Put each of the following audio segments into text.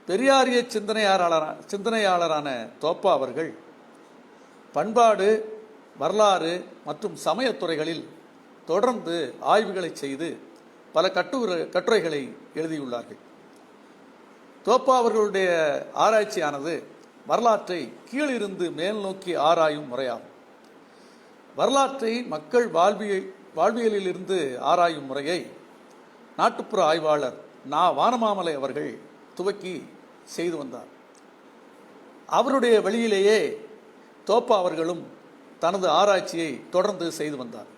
பெரியாரிய சிந்தனையாளரான தோப்பா அவர்கள் பண்பாடு, வரலாறு மற்றும் சமயத்துறைகளில் தொடர்ந்து ஆய்வுகளை செய்து பல கட்டுரைகளை எழுதியுள்ளார்கள். தோப்பா அவர்களுடைய ஆராய்ச்சியானது வரலாற்றை கீழிருந்து மேல் நோக்கி ஆராயும் முறையாகும். வரலாற்றை மக்கள் வாழ்வியலிலிருந்து ஆராயும் முறையை நாட்டுப்புற ஆய்வாளர் வானமாமலை அவர்கள் துவக்கி செய்து வந்தார். அவருடைய வழியிலேயே தோப்பா அவர்களும் தனது ஆராய்ச்சியை தொடர்ந்து செய்து வந்தார்.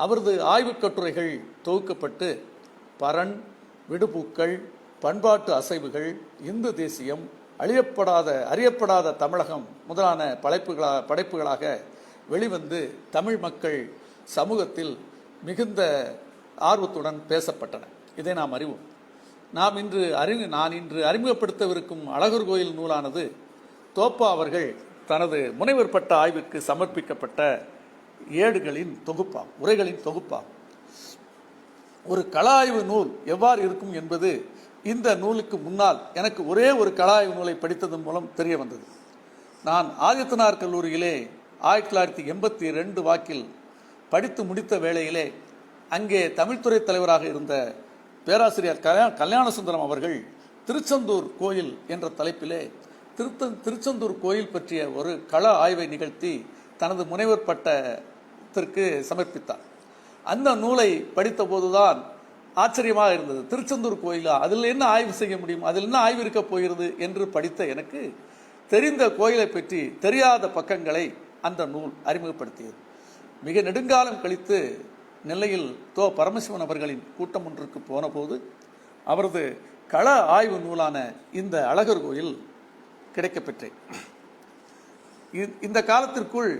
அவரது ஆய்வுக் கட்டுரைகள் தொகுக்கப்பட்டு பரண், விடுபூக்கள், பண்பாட்டு அசைவுகள், இந்து தேசியம், அறியப்படாத தமிழகம் முதலான படைப்புகளாக வெளிவந்து தமிழ் மக்கள் சமூகத்தில் மிகுந்த ஆர்வத்துடன் பேசப்பட்டன. இதை நாம் அறிவோம். நான் இன்று அறிமுகப்படுத்தவிருக்கும் அழகர் கோயில் நூலானது தோப்பா அவர்கள் தனது முனைவர் பட்ட ஆய்வுக்கு சமர்ப்பிக்கப்பட்ட உரைகளின் தொகுப்பாகும். ஒரு கள ஆய்வு நூல் எவ்வாறு இருக்கும் என்பது இந்த நூலுக்கு முன்னால் எனக்கு ஒரே ஒரு கள ஆய்வு நூலை படித்ததன் மூலம் தெரிய வந்தது. நான் ஆதித்தனார் கல்லூரியிலே 1982 வாக்கில் படித்து முடித்த வேளையிலே அங்கே தமிழ்துறை தலைவராக இருந்த பேராசிரியர் கல்யாணசுந்தரம் அவர்கள் திருச்செந்தூர் கோயில் என்ற தலைப்பிலே திருச்செந்தூர் கோயில் பற்றிய ஒரு கள ஆய்வை நிகழ்த்தி தனது முனைவர் பட்டத்திற்கு சமர்ப்பித்தார். அந்த நூலை படித்த போதுதான் ஆச்சரியமாக இருந்தது. திருச்செந்தூர் கோயிலா, அதில் என்ன ஆய்வு செய்ய முடியும், அதில் என்ன ஆய்வு இருக்க போகிறது என்று படித்த எனக்கு தெரிந்த கோயிலை பற்றி தெரியாத பக்கங்களை அந்த நூல் அறிமுகப்படுத்தியது. மிக நெடுங்காலம் கழித்து நெல்லையில் பரமசிவன் அவர்களின் கூட்டம் ஒன்றுக்கு போன போது அவரது கள ஆய்வு நூலான இந்த அழகர் கோயில் கிடைக்கப்பெற்றேன். இந்த காலத்திற்குள்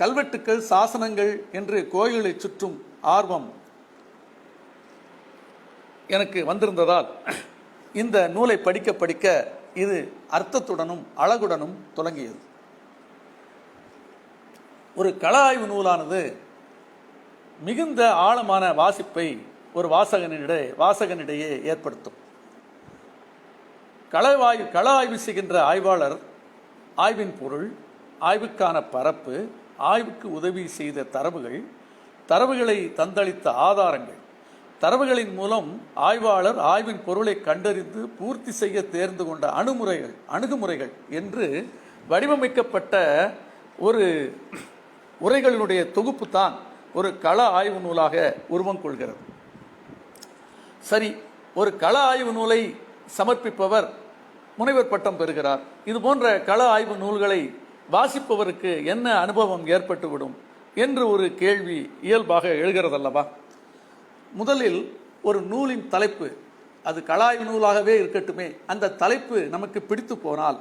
கல்வெட்டுக்கள், சாசனங்கள் என்று கோயில்களை சுற்றும் ஆர்வம் எனக்கு வந்திருந்ததால் இந்த நூலை படிக்க இது அர்த்தத்துடனும் அழகுடனும் தொடங்கியது. ஒரு கள ஆய்வு நூலானது மிகுந்த ஆழமான வாசிப்பை ஒரு வாசகனிடையே ஏற்படுத்தும். கள ஆய்வு செய்கின்ற ஆய்வாளர் ஆய்வின் பொருள், ஆய்வுக்கான பரப்பு, ஆய்வுக்கு உதவி செய்த தரவுகளை தந்தளித்த ஆதாரங்கள், தரவுகளின் மூலம் ஆய்வாளர் ஆய்வின் பொருளை கண்டறிந்து பூர்த்தி செய்ய தேர்ந்து கொண்ட அணுகுமுறைகள் என்று வடிவமைக்கப்பட்ட ஒரு உரைகளினுடைய தொகுப்பு தான் ஒரு கள ஆய்வு நூலாக உருவம் கொள்கிறது. சரி, ஒரு கள ஆய்வு நூலை சமர்ப்பிப்பவர் முனைவர் பட்டம் பெறுகிறார். இது போன்ற கள ஆய்வு நூல்களை வாசிப்பவருக்கு என்ன அனுபவம் ஏற்பட்டுவிடும் என்று ஒரு கேள்வி இயல்பாக எழுகிறதல்லவா? முதலில் ஒரு நூலின் தலைப்பு, அது கள ஆய்வு நூலாகவே இருக்கட்டுமே, அந்த தலைப்பு நமக்கு பிடித்து போனால்,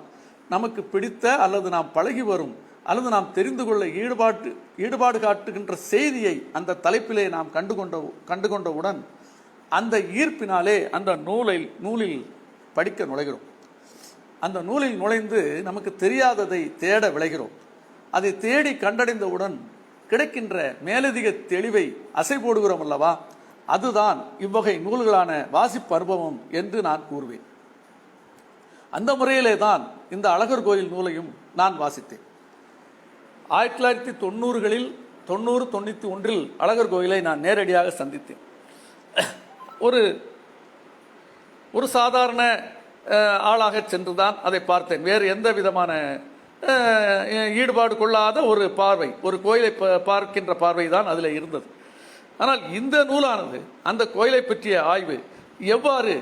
நமக்கு பிடித்த அல்லது நாம் பழகி வரும் அல்லது நாம் தெரிந்து கொள்ள ஈடுபாடு காட்டுகின்ற செய்தியை அந்த தலைப்பிலே நாம் கண்டுகொண்டவுடன் அந்த ஈர்ப்பினாலே அந்த நூலில் படிக்க நுழைகிறோம். அந்த நூலில் நுழைந்து நமக்கு தெரியாததை தேட விளைகிறோம். அதை தேடி கண்டடைந்தவுடன் கிடைக்கின்ற மேலதிக தெளிவை அசை போடுகிறோம் அல்லவா? அதுதான் இவ்வகை நூல்களான வாசிப்பு அனுபவம் என்று நான் கூறுவேன். அந்த முறையிலே தான் இந்த அழகர் கோயில் நூலையும் நான் வாசித்தேன். 1990களில் 91 அழகர் கோயிலை நான் நேரடியாக சந்தித்தேன். ஒரு சாதாரண ஆளாக சென்றுதான் அதை பார்த்தேன். வேறு எந்த விதமான ஈடுபாடு கொள்ளாத ஒரு பார்வை, ஒரு கோயிலை பார்க்கின்ற பார்வை தான் அதில் இருந்தது. ஆனால் இந்த நூலானது அந்த கோயிலை பற்றிய ஆய்வு எவ்வாறு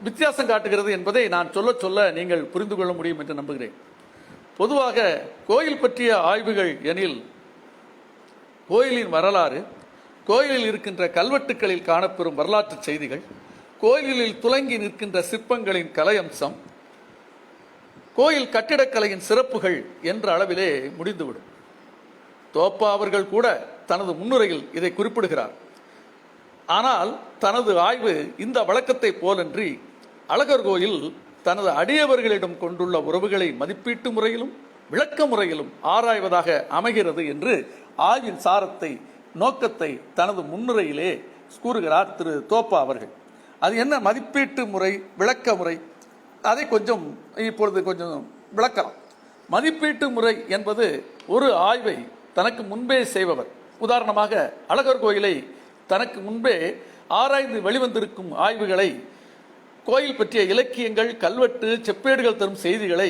வித்தியாசம் காட்டுகிறது என்பதை நான் சொல்ல நீங்கள் புரிந்து கொள்ள முடியும் என்று நம்புகிறேன். பொதுவாக கோயில் பற்றிய ஆய்வுகள் எனில் கோயிலின் வரலாறு, கோயிலில் இருக்கின்ற கல்வெட்டுக்களில் காணப்பெறும் வரலாற்று செய்திகள், கோயிலில் துலங்கி நிற்கின்ற சிற்பங்களின் கலையம்சம், கோயில் கட்டிடக்கலையின் சிறப்புகள் என்ற அளவிலே முடிந்துவிடும். தோப்பா அவர்கள் கூட தனது முன்னுரையில் இதை குறிப்பிடுகிறார். ஆனால் தனது ஆய்வு இந்த வழக்கத்தை போலன்றி அழகர் கோயில் தனது அடியவர்களிடம் கொண்டுள்ள உறவுகளை மதிப்பீட்டு முறையிலும் விளக்க முறையிலும் ஆராய்வதாக அமைகிறது என்று ஆய்வின் சாரத்தை, நோக்கத்தை தனது முன்னுரையிலே கூறுகிறார் திரு தோப்பா அவர்கள். அது என்ன மதிப்பீட்டு முறை, விளக்க முறை? அதை இப்பொழுது கொஞ்சம் விளக்கலாம். மதிப்பீட்டு முறை என்பது ஒரு ஆய்வை தனக்கு முன்பே செய்பவர், உதாரணமாக அழகர் கோயிலை தனக்கு முன்பே ஆராய்ந்து வெளிவந்திருக்கும் ஆய்வுகளை, கோயில் பற்றிய இலக்கியங்கள், கல்வெட்டு, செப்பேடுகள் தரும் செய்திகளை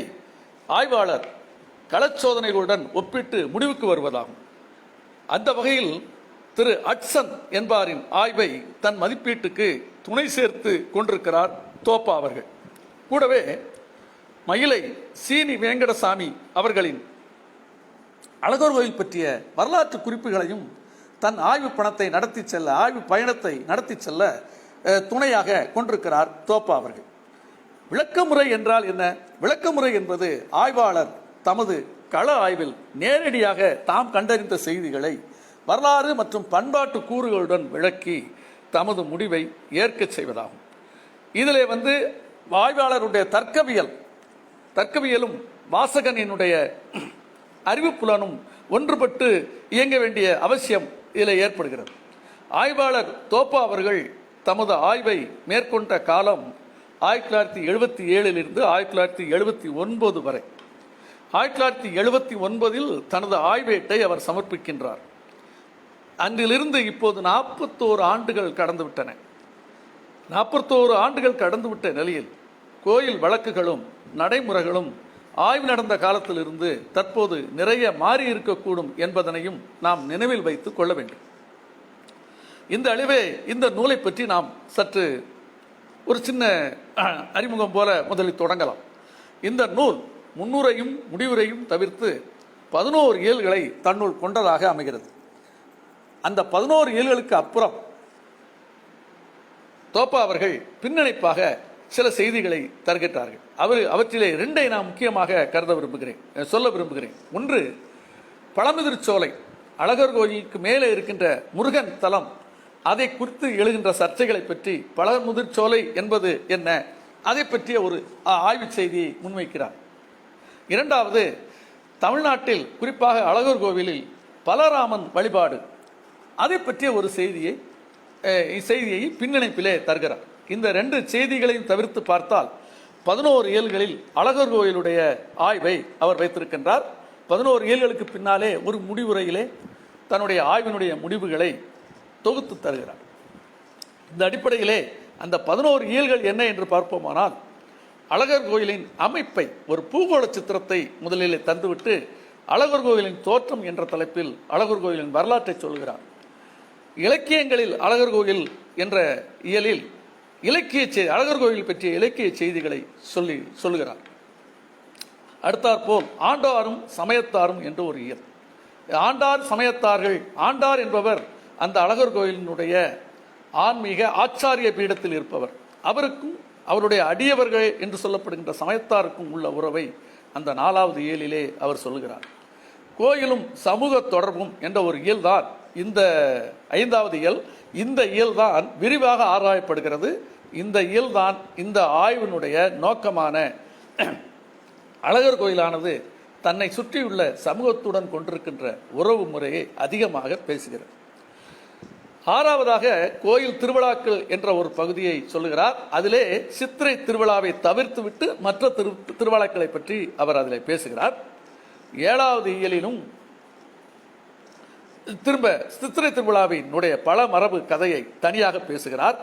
ஆய்வாளர் களச்சோதனைகளுடன் ஒப்பிட்டு முடிவுக்கு வருவதாகும். அந்த வகையில் திரு அட்சன் என்பாரின் ஆய்வை தன் மதிப்பீட்டுக்கு துணை சேர்த்து கொண்டிருக்கிறார் தோப்பா அவர்கள். கூடவே மயிலை சீனி வேங்கடசாமி அவர்களின் அழகர் கோயில் பற்றிய வரலாற்று குறிப்புகளையும் தன் ஆய்வு பயணத்தை நடத்தி செல்ல துணையாக கொண்டிருக்கிறார் தோப்பா அவர்கள். விளக்கமுறை என்றால் என்ன? விளக்கமுறை என்பது ஆய்வாளர் தமது கள ஆய்வில் நேரடியாக தாம் கண்டறிந்த செய்திகளை வரலாறு மற்றும் பண்பாட்டு கூறுகளுடன் விளக்கி தமது முடிவை ஏற்க செய்வதாகும். இதிலே ஆய்வாளருடைய தர்க்கவியலும் வாசகனினுடைய அறிவுப்புலனும் ஒன்றுபட்டு இயங்க வேண்டிய அவசியம் இதில் ஏற்படுகிறது. ஆய்வாளர் தோப்பா அவர்கள் தமது ஆய்வை மேற்கொண்ட காலம் 1977 1979 வரை. 1979 தனது ஆய்வேட்டை அவர் சமர்ப்பிக்கின்றார். அன்றிலிருந்து இப்போது 41 ஆண்டுகள் கடந்துவிட்டன. 41 ஆண்டுகள் கடந்துவிட்ட நிலையில் கோயில் வழக்குகளும் நடைமுறைகளும் ஆய்வு நடந்த காலத்திலிருந்து தற்போது நிறைய மாறி இருக்கக்கூடும் என்பதனையும் நாம் நினைவில் வைத்துக் கொள்ள வேண்டும். இந்த நூலை பற்றி நாம் சற்று ஒரு சின்ன அறிமுகம் போல முதலில் தொடங்கலாம். இந்த நூல் முன்னுரையும் முடிவுரையும் தவிர்த்து 11 இயல்களை தன்னுள் கொண்டதாக அமைகிறது. அந்த 11 இயல்களுக்கு அப்புறம் தோப்பா அவர்கள் பின்னணிப்பாக சில செய்திகளை தருகின்றார்கள். அவற்றிலே 2ஐ நான் முக்கியமாக சொல்ல விரும்புகிறேன். ஒன்று, பழமுதிர்ச்சோலை அழகர் கோயிலுக்கு மேலே இருக்கின்ற முருகன் தலம், அதை குறித்து எழுகின்ற சர்ச்சைகளை பற்றி, பழமுதிர்ச்சோலை என்பது என்ன, அதை பற்றிய ஒரு ஆய்வு செய்தியை முன்வைக்கிறார். இரண்டாவது, தமிழ்நாட்டில் குறிப்பாக அழகர் கோவிலில் பலராமன் வழிபாடு, அதை பற்றிய ஒரு செய்தியை பின்னணிப்பிலே தருகிறார். இந்த 2 செய்திகளையும் தவிர்த்து பார்த்தால் 11 இயல்களில் அழகர் கோயிலுடைய ஆய்வை அவர் வைத்திருக்கின்றார். 11 இயல்களுக்கு பின்னாலே ஒரு முடிவுரையிலே தன்னுடைய ஆய்வினுடைய முடிவுகளை தொகுத்து தருகிறார். இந்த அடிப்படையிலே அந்த 11 இயல்கள் என்ன என்று பார்ப்போமானால், அழகர் கோயிலின் அமைப்பை, ஒரு பூகோள சித்திரத்தை முதலிலே தந்துவிட்டு அழகர் கோயிலின் தோற்றம் என்ற தலைப்பில் அழகர் கோயிலின் வரலாற்றை சொல்கிறார். இலக்கியங்களில் அழகர் கோயில் என்ற இயலில் அழகர் கோயில் பற்றிய இலக்கிய செய்திகளை சொல்லுகிறார். அடுத்தாற்போல் ஆண்டாரும் சமயத்தாரும் என்று ஒரு இயல். ஆண்டார் சமயத்தார்கள், ஆண்டார் என்பவர் அந்த அழகர் கோயிலினுடைய ஆன்மீக ஆச்சாரிய பீடத்தில் இருப்பவர். அவருக்கும் அவருடைய அடியவர்கள் என்று சொல்லப்படுகின்ற சமயத்தாருக்கும் உள்ள உறவை அந்த 4வது இயலிலே அவர் சொல்லுகிறார். கோயிலும் சமூக தொடர்பும் என்ற ஒரு இயல் தான் இந்த 5வது இயல். இந்த இயல் தான் விரிவாக ஆராயப்படுகிறது. இந்த இயல் தான் இந்த ஆய்வினுடைய நோக்கமான அழகர் கோயிலானது தன்னை சுற்றியுள்ள சமூகத்துடன் கொண்டிருக்கின்ற உறவு முறையை அதிகமாக பேசுகிறது. 6வதாக கோயில் திருவிழாக்கள் என்ற ஒரு பகுதியை சொல்லுகிறார். அதிலே சித்திரை திருவிழாவை தவிர்த்துவிட்டு மற்ற திருவிழாக்களை பற்றி அவர் அதிலே பேசுகிறார். 7வது இயலிலும் திரும்ப சித்திரை திருவிழாவினுடைய பல மரபு கதையை தனியாக பேசுகிறார்.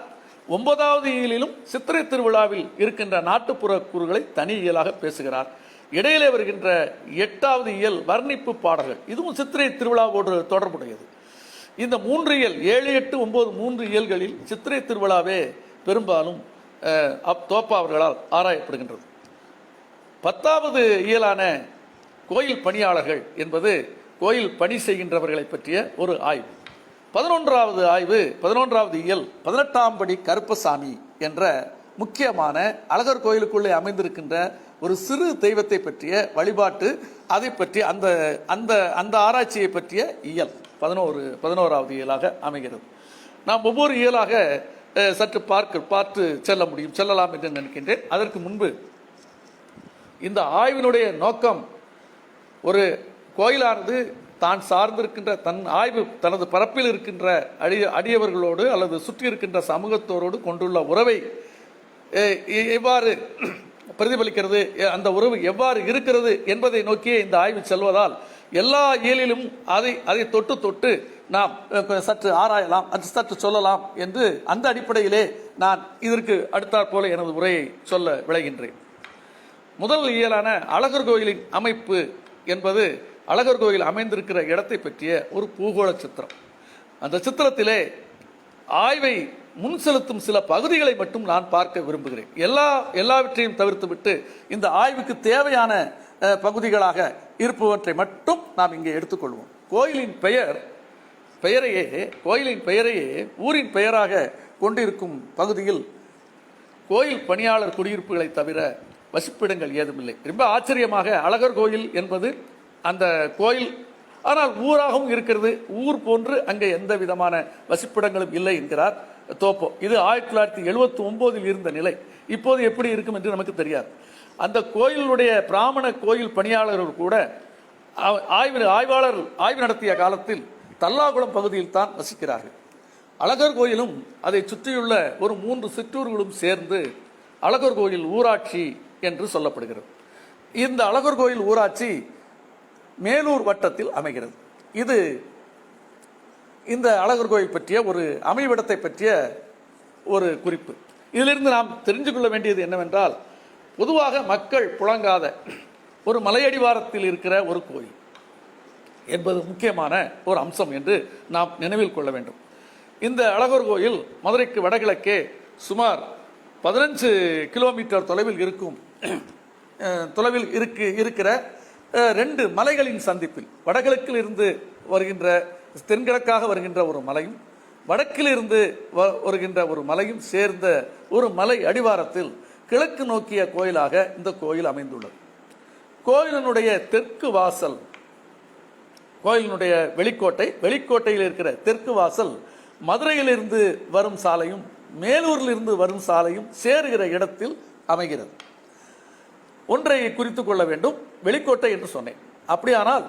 9வது இயலிலும் சித்திரை திருவிழாவில் இருக்கின்ற நாட்டுப்புற கூறுகளை தனி இயலாக பேசுகிறார். இடையிலே வருகின்ற 8வது இயல் வர்ணிப்பு பாடல்கள், இதுவும் சித்திரை திருவிழாவோடு தொடர்புடையது. இந்த 3 இயல் 7, 8, 9 3 இயல்களில் சித்திரை திருவிழாவே பெரும்பாலும் தோப்பா அவர்களால் ஆராயப்படுகின்றது. 10வது இயலான கோயில் பணியாளர்கள் என்பது கோயில் பணி செய்கின்றவர்களை பற்றிய ஒரு ஆய்வு. 11வது இயல் 18ஆம் படி கருப்பசாமி என்ற முக்கியமான அழகர் கோயிலுக்குள்ளே அமைந்திருக்கின்ற ஒரு சிறு தெய்வத்தை பற்றிய வழிபாட்டு, அதை பற்றி அந்த ஆராய்ச்சியை பற்றிய இயல் 11வது இயலாக அமைகிறது. நாம் ஒவ்வொரு இயலாக சற்று பார்த்து செல்லலாம் என்று நினைக்கின்றேன். அதற்கு முன்பு இந்த ஆய்வினுடைய நோக்கம், ஒரு கோயிலானது தான் சார்ந்திருக்கின்ற தனது பரப்பில் இருக்கின்ற அடியவர்களோடு அல்லது சுற்றி இருக்கின்ற சமூகத்தோரோடு கொண்டுள்ள உறவை எவ்வாறு பிரதிபலிக்கிறது, அந்த உறவு எவ்வாறு இருக்கிறது என்பதை நோக்கியே இந்த ஆய்வு செல்வதால் எல்லா இயலிலும் அதை தொட்டு தொட்டு நாம் சற்று ஆராயலாம், அது சற்று சொல்லலாம் என்று அந்த அடிப்படையிலே நான் இதற்கு அடுத்தாற் போல எனது உரையை சொல்ல விளைகின்றேன். முதல் இயலான அழகர் கோயிலின் அமைப்பு என்பது அழகர் கோயில் அமைந்திருக்கிற இடத்தை பற்றிய ஒரு பூகோள சித்திரம். அந்த சித்திரத்திலே ஆய்வை முன் செலுத்தும் சில பகுதிகளை மட்டும் நான் பார்க்க விரும்புகிறேன். எல்லாவற்றையும் தவிர்த்துவிட்டு இந்த ஆய்வுக்கு தேவையான பகுதிகளாக இருப்பவற்றை மட்டும் நாம் இங்கே எடுத்துக்கொள்வோம். கோயிலின் பெயரையே ஊரின் பெயராக கொண்டிருக்கும் பகுதியில் கோயில் பணியாளர் குடியிருப்புகளை தவிர வசிப்பிடங்கள் ஏதுமில்லை. ரொம்ப ஆச்சரியமாக அழகர் கோயில் என்பது அந்த கோயில், ஆனால் ஊராகவும் இருக்கிறது. ஊர் போன்று அங்கே எந்த விதமான வசிப்பிடங்களும் இல்லை என்கிறார் தோப்போ. இது 1979 இருந்த நிலை. இப்போது எப்படி இருக்கும் என்று நமக்கு தெரியாது. அந்த கோயிலுடைய பிராமண கோயில் பணியாளர்கள் கூட ஆய்வாளர் ஆய்வு நடத்திய காலத்தில் தல்லாகுளம் பகுதியில் தான் வசிக்கிறார்கள். அழகர் கோயிலும் அதை சுற்றியுள்ள ஒரு 3 சிற்றூர்களும் சேர்ந்து அழகர் கோயில் ஊராட்சி என்று சொல்லப்படுகிறது. இந்த அழகர் கோயில் ஊராட்சி மேலூர் வட்டத்தில் அமைகிறது. இது இந்த அழகர் கோயில் பற்றிய ஒரு அமைவிடத்தை பற்றிய ஒரு குறிப்பு. இதிலிருந்து நாம் தெரிந்து கொள்ள வேண்டியது என்னவென்றால், பொதுவாக மக்கள் புழங்காத ஒரு மலையடிவாரத்தில் இருக்கிற ஒரு கோயில் என்பது முக்கியமான ஒரு அம்சம் என்று நாம் நினைவில் கொள்ள வேண்டும். இந்த அழகர் கோயில் மதுரைக்கு வடகிழக்கே சுமார் 15 கிலோமீட்டர் தொலைவில் இருக்கிற 2 மலைகளின் சந்திப்பில், வடகிழக்கில் இருந்து வருகின்ற தென்கிழக்காக வருகின்ற ஒரு மலையும் வடக்கில் இருந்து வருகின்ற ஒரு மலையும் சேர்ந்த ஒரு மலை அடிவாரத்தில் கிழக்கு நோக்கிய கோயிலாக இந்த கோயில் அமைந்துள்ளது. கோயிலினுடைய தெற்கு வாசல், கோயிலினுடைய வெளிக்கோட்டையில் இருக்கிற தெற்கு வாசல் மதுரையிலிருந்து வரும் சாலையும் மேலூரிலிருந்து வரும் சாலையும் சேருகிற இடத்தில் அமைகிறது. ஒன்றை குறித்து கொள்ள வேண்டும், வெளிக்கோட்டை என்று சொன்னேன். அப்படியானால்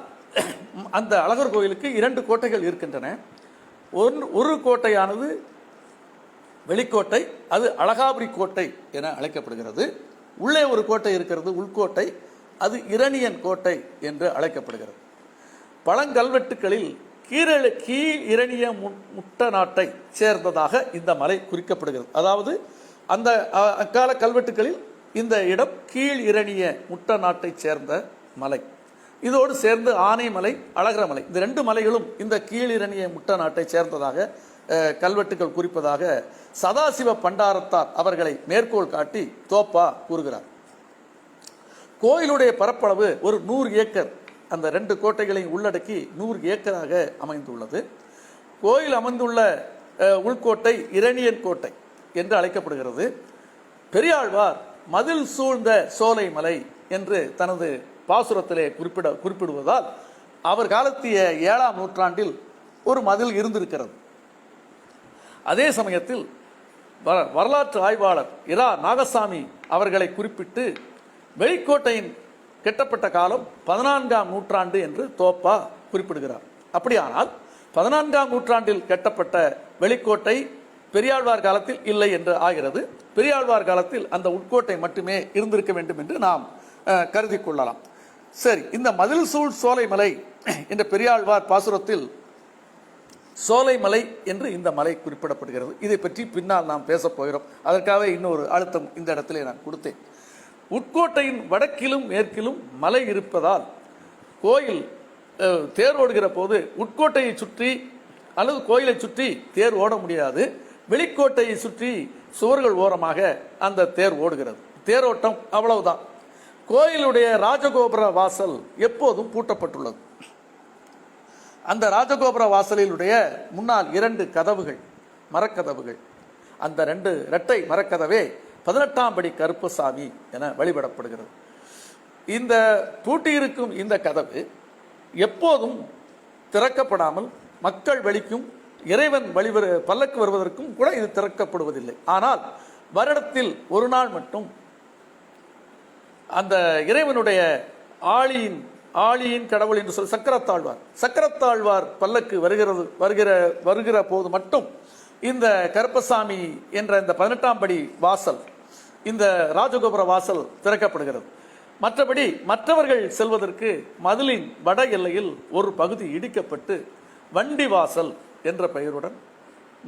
அந்த அழகர் கோயிலுக்கு 2 கோட்டைகள் இருக்கின்றன. ஒரு கோட்டையானது வெளிக்கோட்டை, அது அழகாபுரி கோட்டை என அழைக்கப்படுகிறது. உள்ளே ஒரு கோட்டை இருக்கிறது, உள்கோட்டை, அது இரணியன் கோட்டை என்று அழைக்கப்படுகிறது. பழங்கல்வெட்டுகளில் கீழ் இரணிய முட்ட நாட்டை சேர்ந்ததாக இந்த மலை குறிக்கப்படுகிறது. அதாவது அந்த அக்கால கல்வெட்டுகளில் இந்த இடம் கீழ் இரணிய முட்ட நாட்டை சேர்ந்த மலை. இதோடு சேர்ந்து ஆனைமலை, அழகரமலை, இந்த 2 மலைகளும் இந்த கீழ் இரணிய முட்ட நாட்டை சேர்ந்ததாக கல்வெட்டுகள் குறிப்பதாக சதாசிவ பண்டாரத்தார் அவர்களை மேற்கோள் காட்டி தோப்பா கூறுகிறார். கோயிலுடைய பரப்பளவு ஒரு 100 ஏக்கர், அந்த 2 கோட்டைகளையும் உள்ளடக்கி 100 ஏக்கராக அமைந்துள்ளது. கோயில் அமைந்துள்ள உள்கோட்டை இரணியன் கோட்டை என்று அழைக்கப்படுகிறது. பெரியாழ்வார் மதில் சூழ்ந்த சோலை மலை என்று தனது பாசுரத்திலே குறிப்பிடுவதால் அவர் காலத்திய 7ஆம் நூற்றாண்டில் ஒரு மதில் இருந்திருக்கிறது. அதே சமயத்தில் வரலாற்று ஆய்வாளர் இரா நாகசாமி அவர்களை குறிப்பிட்டு வெளிக்கோட்டையின் கட்டப்பட்ட காலம் 14ஆம் நூற்றாண்டு என்று தோப்பா குறிப்பிடுகிறார். அப்படியானால் 14ஆம் நூற்றாண்டில் கட்டப்பட்ட வெளிக்கோட்டை பெரியாழ்வார் காலத்தில் இல்லை என்று ஆகிறது. பெரியாழ்வார் காலத்தில் அந்த உட்கோட்டை மட்டுமே இருந்திருக்க வேண்டும் என்று நாம் கருதி கொள்ளலாம். சரி, இந்த மதில் சூழ் சோலைமலை என்ற பெரியாழ்வார் பாசுரத்தில் சோலைமலை என்று இந்த மலை குறிப்பிடப்படுகிறது. இதை பற்றி பின்னால் நாம் பேசப் போகிறோம். அதற்காக இன்னொரு அழுத்தம் இந்த இடத்திலே நான் கொடுத்தேன். உட்கோட்டையின் வடக்கிலும் மேற்கிலும் மலை இருப்பதால் கோயில் தேர் ஓடுகிற போது உட்கோட்டையை சுற்றி அல்லது கோயிலை சுற்றி தேர் ஓட முடியாது. வெளிக்கோட்டையை சுற்றி சுவர்கள் ஓரமாக அந்த தேர் ஓடுகிறது. தேரோட்டம் அவ்வளவுதான். கோயிலுடைய ராஜகோபுர வாசல் எப்போதும் பூட்டப்பட்டுள்ளது. அந்த ராஜகோபுர வாசலிலுடைய முன்னால் 2 கதவுகள், மரக்கதவுகள். அந்த 2 இரட்டை மரக்கதவே 18ஆம் படி கருப்பசாமி என வழிபடப்படுகிறது. இந்த பூட்டியிருக்கும் இந்த கதவு எப்போதும் திறக்கப்படாமல் மக்கள் வெளிக்கும் இறைவன் பல்லக்கு வருவதற்கும் கூட இது திறக்கப்படுவதில்லை. ஆனால் வருடத்தில் ஒரு நாள் மட்டும் அந்த இறைவனுடைய ஆளியின் கடவுள் என்று சொல்லி சக்கரத்தாழ்வார் பல்லக்கு வருகிற போது மட்டும் இந்த கருப்பசாமி என்ற இந்த 18ஆம் படி வாசல் இந்த ராஜகோபுர வாசல் திறக்கப்படுகிறது. மற்றபடி மற்றவர்கள் செல்வதற்கு மதிலின் வட எல்லையில் ஒரு பகுதி இடிக்கப்பட்டு வண்டி வாசல் என்ற பெயருடன்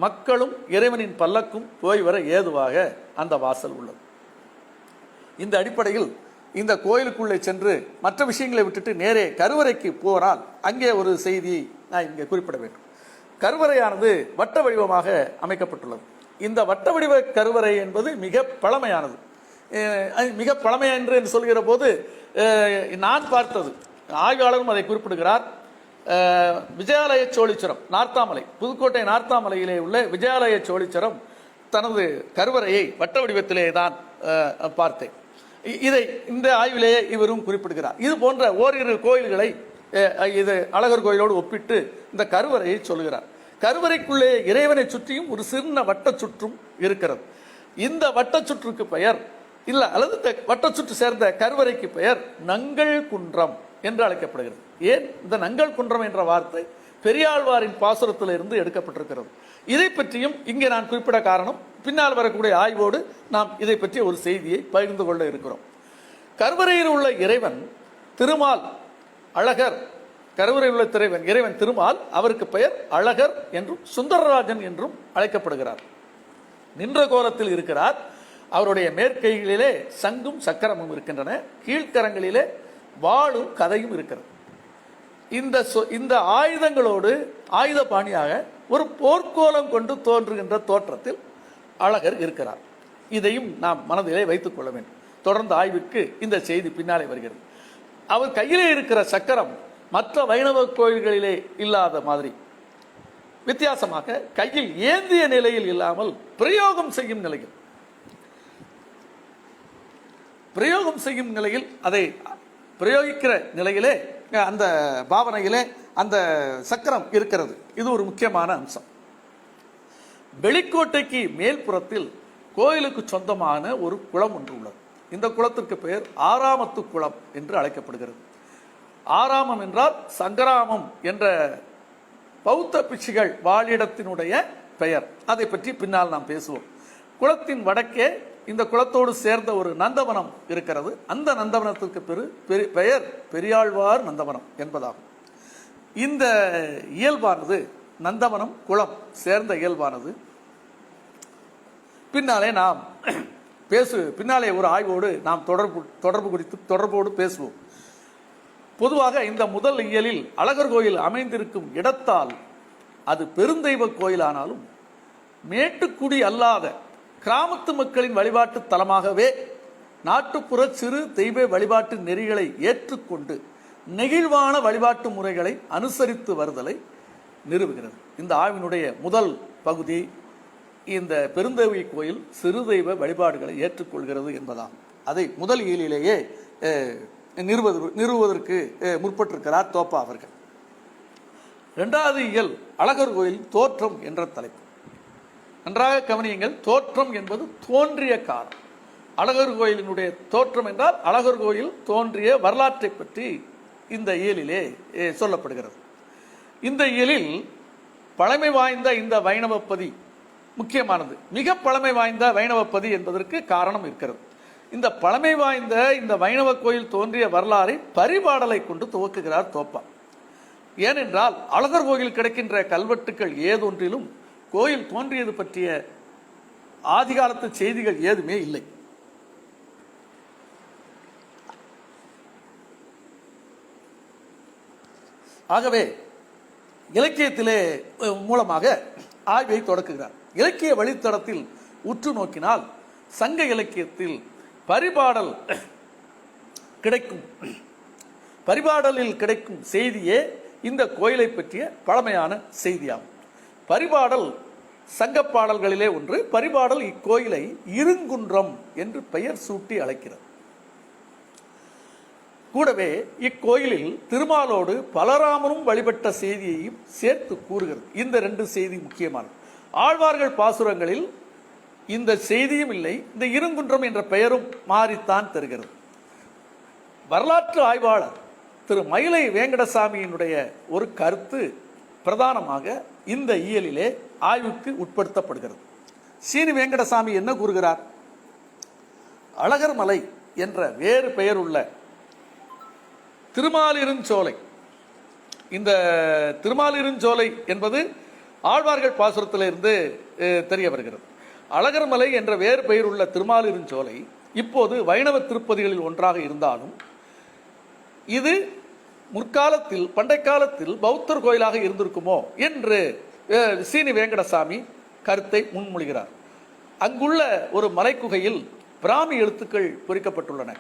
மக்களும் இறைவனின் பல்லக்கும் போய் வர ஏதுவாக அந்த வாசல் உள்ளது. இந்த அடிப்படையில் இந்த கோயிலுக்குள்ளே சென்று மற்ற விஷயங்களை விட்டுட்டு நேரே கருவறைக்கு போனால் அங்கே ஒரு செய்தியை நான் இங்கே குறிப்பிட வேண்டும். கருவறையானது வட்ட வடிவமாக அமைக்கப்பட்டுள்ளது. இந்த வட்ட வடிவ கருவறை என்பது மிக பழமையானது. மிக பழமை என்று சொல்கிற போது நான் பார்த்தது, ஆய்வாளரும் அதை குறிப்பிடுகிறார். விஜயாலய சோழீச்சரம் நார்த்தாமலை, புதுக்கோட்டை நார்த்தாமலையிலே உள்ள விஜயாலய சோழீச்சரம் தனது கருவறையை வட்ட வடிவத்திலே தான் பார்த்தேன். இதை இந்த ஆய்விலேயே இவரும் குறிப்பிடுகிறார். இது போன்ற ஓரிரு கோயில்களை இது அழகர் கோயிலோடு ஒப்பிட்டு இந்த கருவறையை சொல்லுகிறார். கருவறைக்குள்ளே இறைவனை சுற்றியும் ஒரு சின்ன வட்ட சுற்றும் இருக்கிறது. இந்த வட்ட சுற்றுக்கு பெயர் இல்லை, அல்லது வட்ட சுற்று சேர்ந்த கருவறைக்கு பெயர் நங்கள் குன்றம் என்று அழைக்கப்படுகிறது. ஏன் இந்த நங்கள் குன்றம் என்ற வார்த்தை பெரியாழ்வாரின் பாசுரத்தில் இருந்து எடுக்கப்பட்டிருக்கிறது. இதை பற்றியும் இங்கே நான் குறிப்பிட காரணம், பின்னால் வரக்கூடிய ஆய்வோடு நாம் இதை பற்றிய ஒரு செய்தியை பகிர்ந்து கொள்ள இருக்கிறோம். கருவறையில் உள்ள இறைவன் திருமால் அழகர், கருவறையில் உள்ள இறைவன் திருமால், அவருக்கு பெயர் அழகர் என்றும் சுந்தரராஜன் என்றும் அழைக்கப்படுகிறார். நின்ற கோலத்தில் இருக்கிறார். அவருடைய மேற்கைகளிலே சங்கும் சக்கரமும் இருக்கின்றன, கீழ்கரங்களிலே வாளும் கதையும் இருக்கிறது. இந்த ஆயுதங்களோடு ஆயுத பாணியாக ஒரு போர்க்கோலம் கொண்டு தோன்றுகின்ற தோற்றத்தில் அழகர் இருக்கிறார். இதையும் நாம் மனதிலே வைத்துக் கொள்ள வேண்டும். தொடர்ந்து ஆய்வுக்கு இந்த செய்தி பின்னாலே வருகிறது. அவர் கையிலே இருக்கிற சக்கரம் மற்ற வைணவ கோயில்களிலே இல்லாத மாதிரி வித்தியாசமாக கையில் ஏந்திய நிலையில் இல்லாமல் பிரயோகம் செய்யும் நிலையில் அதை பிரயோகிக்கிற நிலையிலே அந்த பாவனையிலே அந்த சக்கரம் இருக்கிறது. இது ஒரு முக்கியமான அம்சம். வெளிக்கோட்டைக்கு மேல்புறத்தில் கோயிலுக்கு சொந்தமான ஒரு குளம் ஒன்று உள்ளது. இந்த குளத்திற்கு பெயர் ஆராமத்து குளம் என்று அழைக்கப்படுகிறது. ஆராமம் என்றால் சங்கராமம் என்ற பௌத்த பிட்சுகள் வாழிடத்தினுடைய பெயர். அதை பற்றி பின்னால் நாம் பேசுவோம். குளத்தின் வடக்கே இந்த குளத்தோடு சேர்ந்த ஒரு நந்தவனம் இருக்கிறது. அந்த நந்தவனத்திற்கு பெயர் பெரியாழ்வார் நந்தவனம் என்பதாகும். இந்த இயல்பானது, நந்தவனம் குளம் சேர்ந்த இயல்பானது பின்னாலே ஒரு ஆய்வோடு நாம் தொடர்போடு பேசுவோம். பொதுவாக இந்த முதல் இயலில் அழகர் கோயில் அமைந்திருக்கும் இடத்தால் அது பெருந்தெய்வ கோயிலானாலும் மேட்டுக்குடி அல்லாத கிராமத்து மக்களின் வழிபாட்டு தலமாகவே நாட்டுப்புற சிறு தெய்வ வழிபாட்டு நெறிகளை ஏற்றுக்கொண்டு நெகிழ்வான வழிபாட்டு முறைகளை அனுசரித்து வருதலை நிறுவுகிறது. இந்த ஆய்வினுடைய முதல் பகுதி இந்த பெருந்தெய்வ கோயில் சிறு தெய்வ வழிபாடுகளை ஏற்றுக்கொள்கிறது என்பதாகும். அதை முதல் இயலிலேயே நிறுவுவதற்கு முற்பட்டிருக்கிறார் தோப்பா அவர்கள். இரண்டாவது இயல் அழகர் கோயில் தோற்றம் என்ற தலைப்பு. நன்றாக கவனியுங்கள். தோற்றம் என்பது தோன்றிய காலம். அழகர் கோயிலினுடைய தோற்றம் என்றால் அழகர் கோயில் தோன்றிய வரலாற்றை பற்றி இந்த இயலிலே சொல்லப்படுகிறது. இந்த இயலில் பழமை வாய்ந்த இந்த வைணவப்பதி முக்கியமானது. மிக பழமை வாய்ந்த வைணவப்பதி என்பதற்கு காரணம் இருக்கிறது. இந்த பழமை வாய்ந்த இந்த வைணவ கோயில் தோன்றிய வரலாறை பரிபாடலை கொண்டு துவக்குகிறார் தோப்பா. ஏனென்றால் அழகர் கோயில் கிடைக்கின்ற கல்வெட்டுக்கள் ஏதொன்றிலும் கோயில் தோன்றியது பற்றிய ஆதிகாலத்து செய்திகள் ஏதுமே இல்லை. ஆகவே இலக்கியத்திலே மூலமாக ஆய்வை தொடக்குகிறார். இலக்கிய வழித்தடத்தில் உற்று நோக்கினால் சங்க இலக்கியத்தில் பரிபாடலில் கிடைக்கும் செய்தியே இந்த கோயிலை பற்றிய பழமையான செய்தியாகும். பரிபாடல் சங்க பாடல்களிலே ஒன்று. பரிபாடல் இக்கோயிலை இருங்குன்றம் என்று பெயர் சூட்டி அழைக்கிறது. கூடவே இக்கோயிலில் திருமாலோடு பலராமனும் வழிபட்ட செய்தியையும் சேர்த்து கூறுகிறது. இந்த ரெண்டு செய்தி முக்கியமானது. ஆழ்வார்கள் பாசுரங்களில் இந்த செய்தியும் இல்லை, இந்த இருங்குன்றம் என்ற பெயரும் மாறித்தான் தருகிறது. வரலாற்று ஆய்வாளர் திரு மயிலை வேங்கடசாமியினுடைய ஒரு கருத்து பிரதானமாக இந்த இயலிலே ஆய்வுக்கு உட்படுத்தப்படுகிறது. சீனி வேங்கடசாமி என்ன கூறுகிறார்? அழகர் மலை என்ற வேறு பெயர் உள்ள திருமாலிருஞ்சோலை, இந்த திருமாலிருஞ்சோலை என்பது ஆழ்வார்கள் பாசுரத்திலிருந்து தெரிய வருகிறது. அழகர் மலை என்ற வேறு பெயர் உள்ள திருமாலிருஞ்சோலை இப்போது வைணவ திருப்பதிகளில் ஒன்றாக இருந்தாலும் இது முற்காலத்தில் பண்டை காலத்தில் பௌத்தர் கோயிலாக இருந்திருக்குமோ என்று சீனி வேங்கடசாமி கருத்தை முன்மொழிகிறார். அங்குள்ள ஒரு மலைக்குகையில் பிராமி எழுத்துக்கள் பொறிக்கப்பட்டுள்ளன.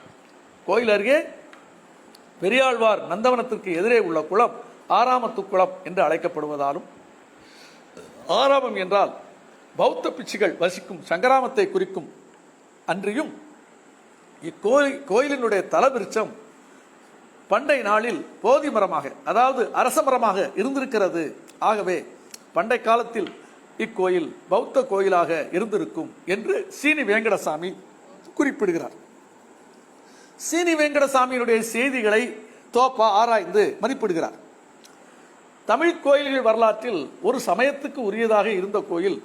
கோயில் அருகே பெரியாழ்வார் நந்தவனத்திற்கு எதிரே உள்ள குளம் ஆராமத்து குளம் என்று அழைக்கப்படுவதாலும், ஆராமம் என்றால் பௌத்த பிட்சுகள் வசிக்கும் சங்கராமத்தை குறிக்கும் அன்றியும் இக்கோயிலினுடைய தலவிருச்சம் பண்டை நாளில் போதி மரமாக, அதாவது அரச மரமாக இருந்திருக்கிறது. ஆகவே பண்டை காலத்தில் இக்கோயில் பௌத்த கோயிலாக இருந்திருக்கும் என்று சீனி வேங்கடசாமி குறிப்பிடுகிறார். சீனி வேங்கடசாமியினுடைய செய்திகளை தோப்பா ஆராய்ந்து மதிப்பிடுகிறார். தமிழ் கோயில்கள் வரலாற்றில் ஒரு சமயத்துக்கு உரியதாக இருந்த கோயில்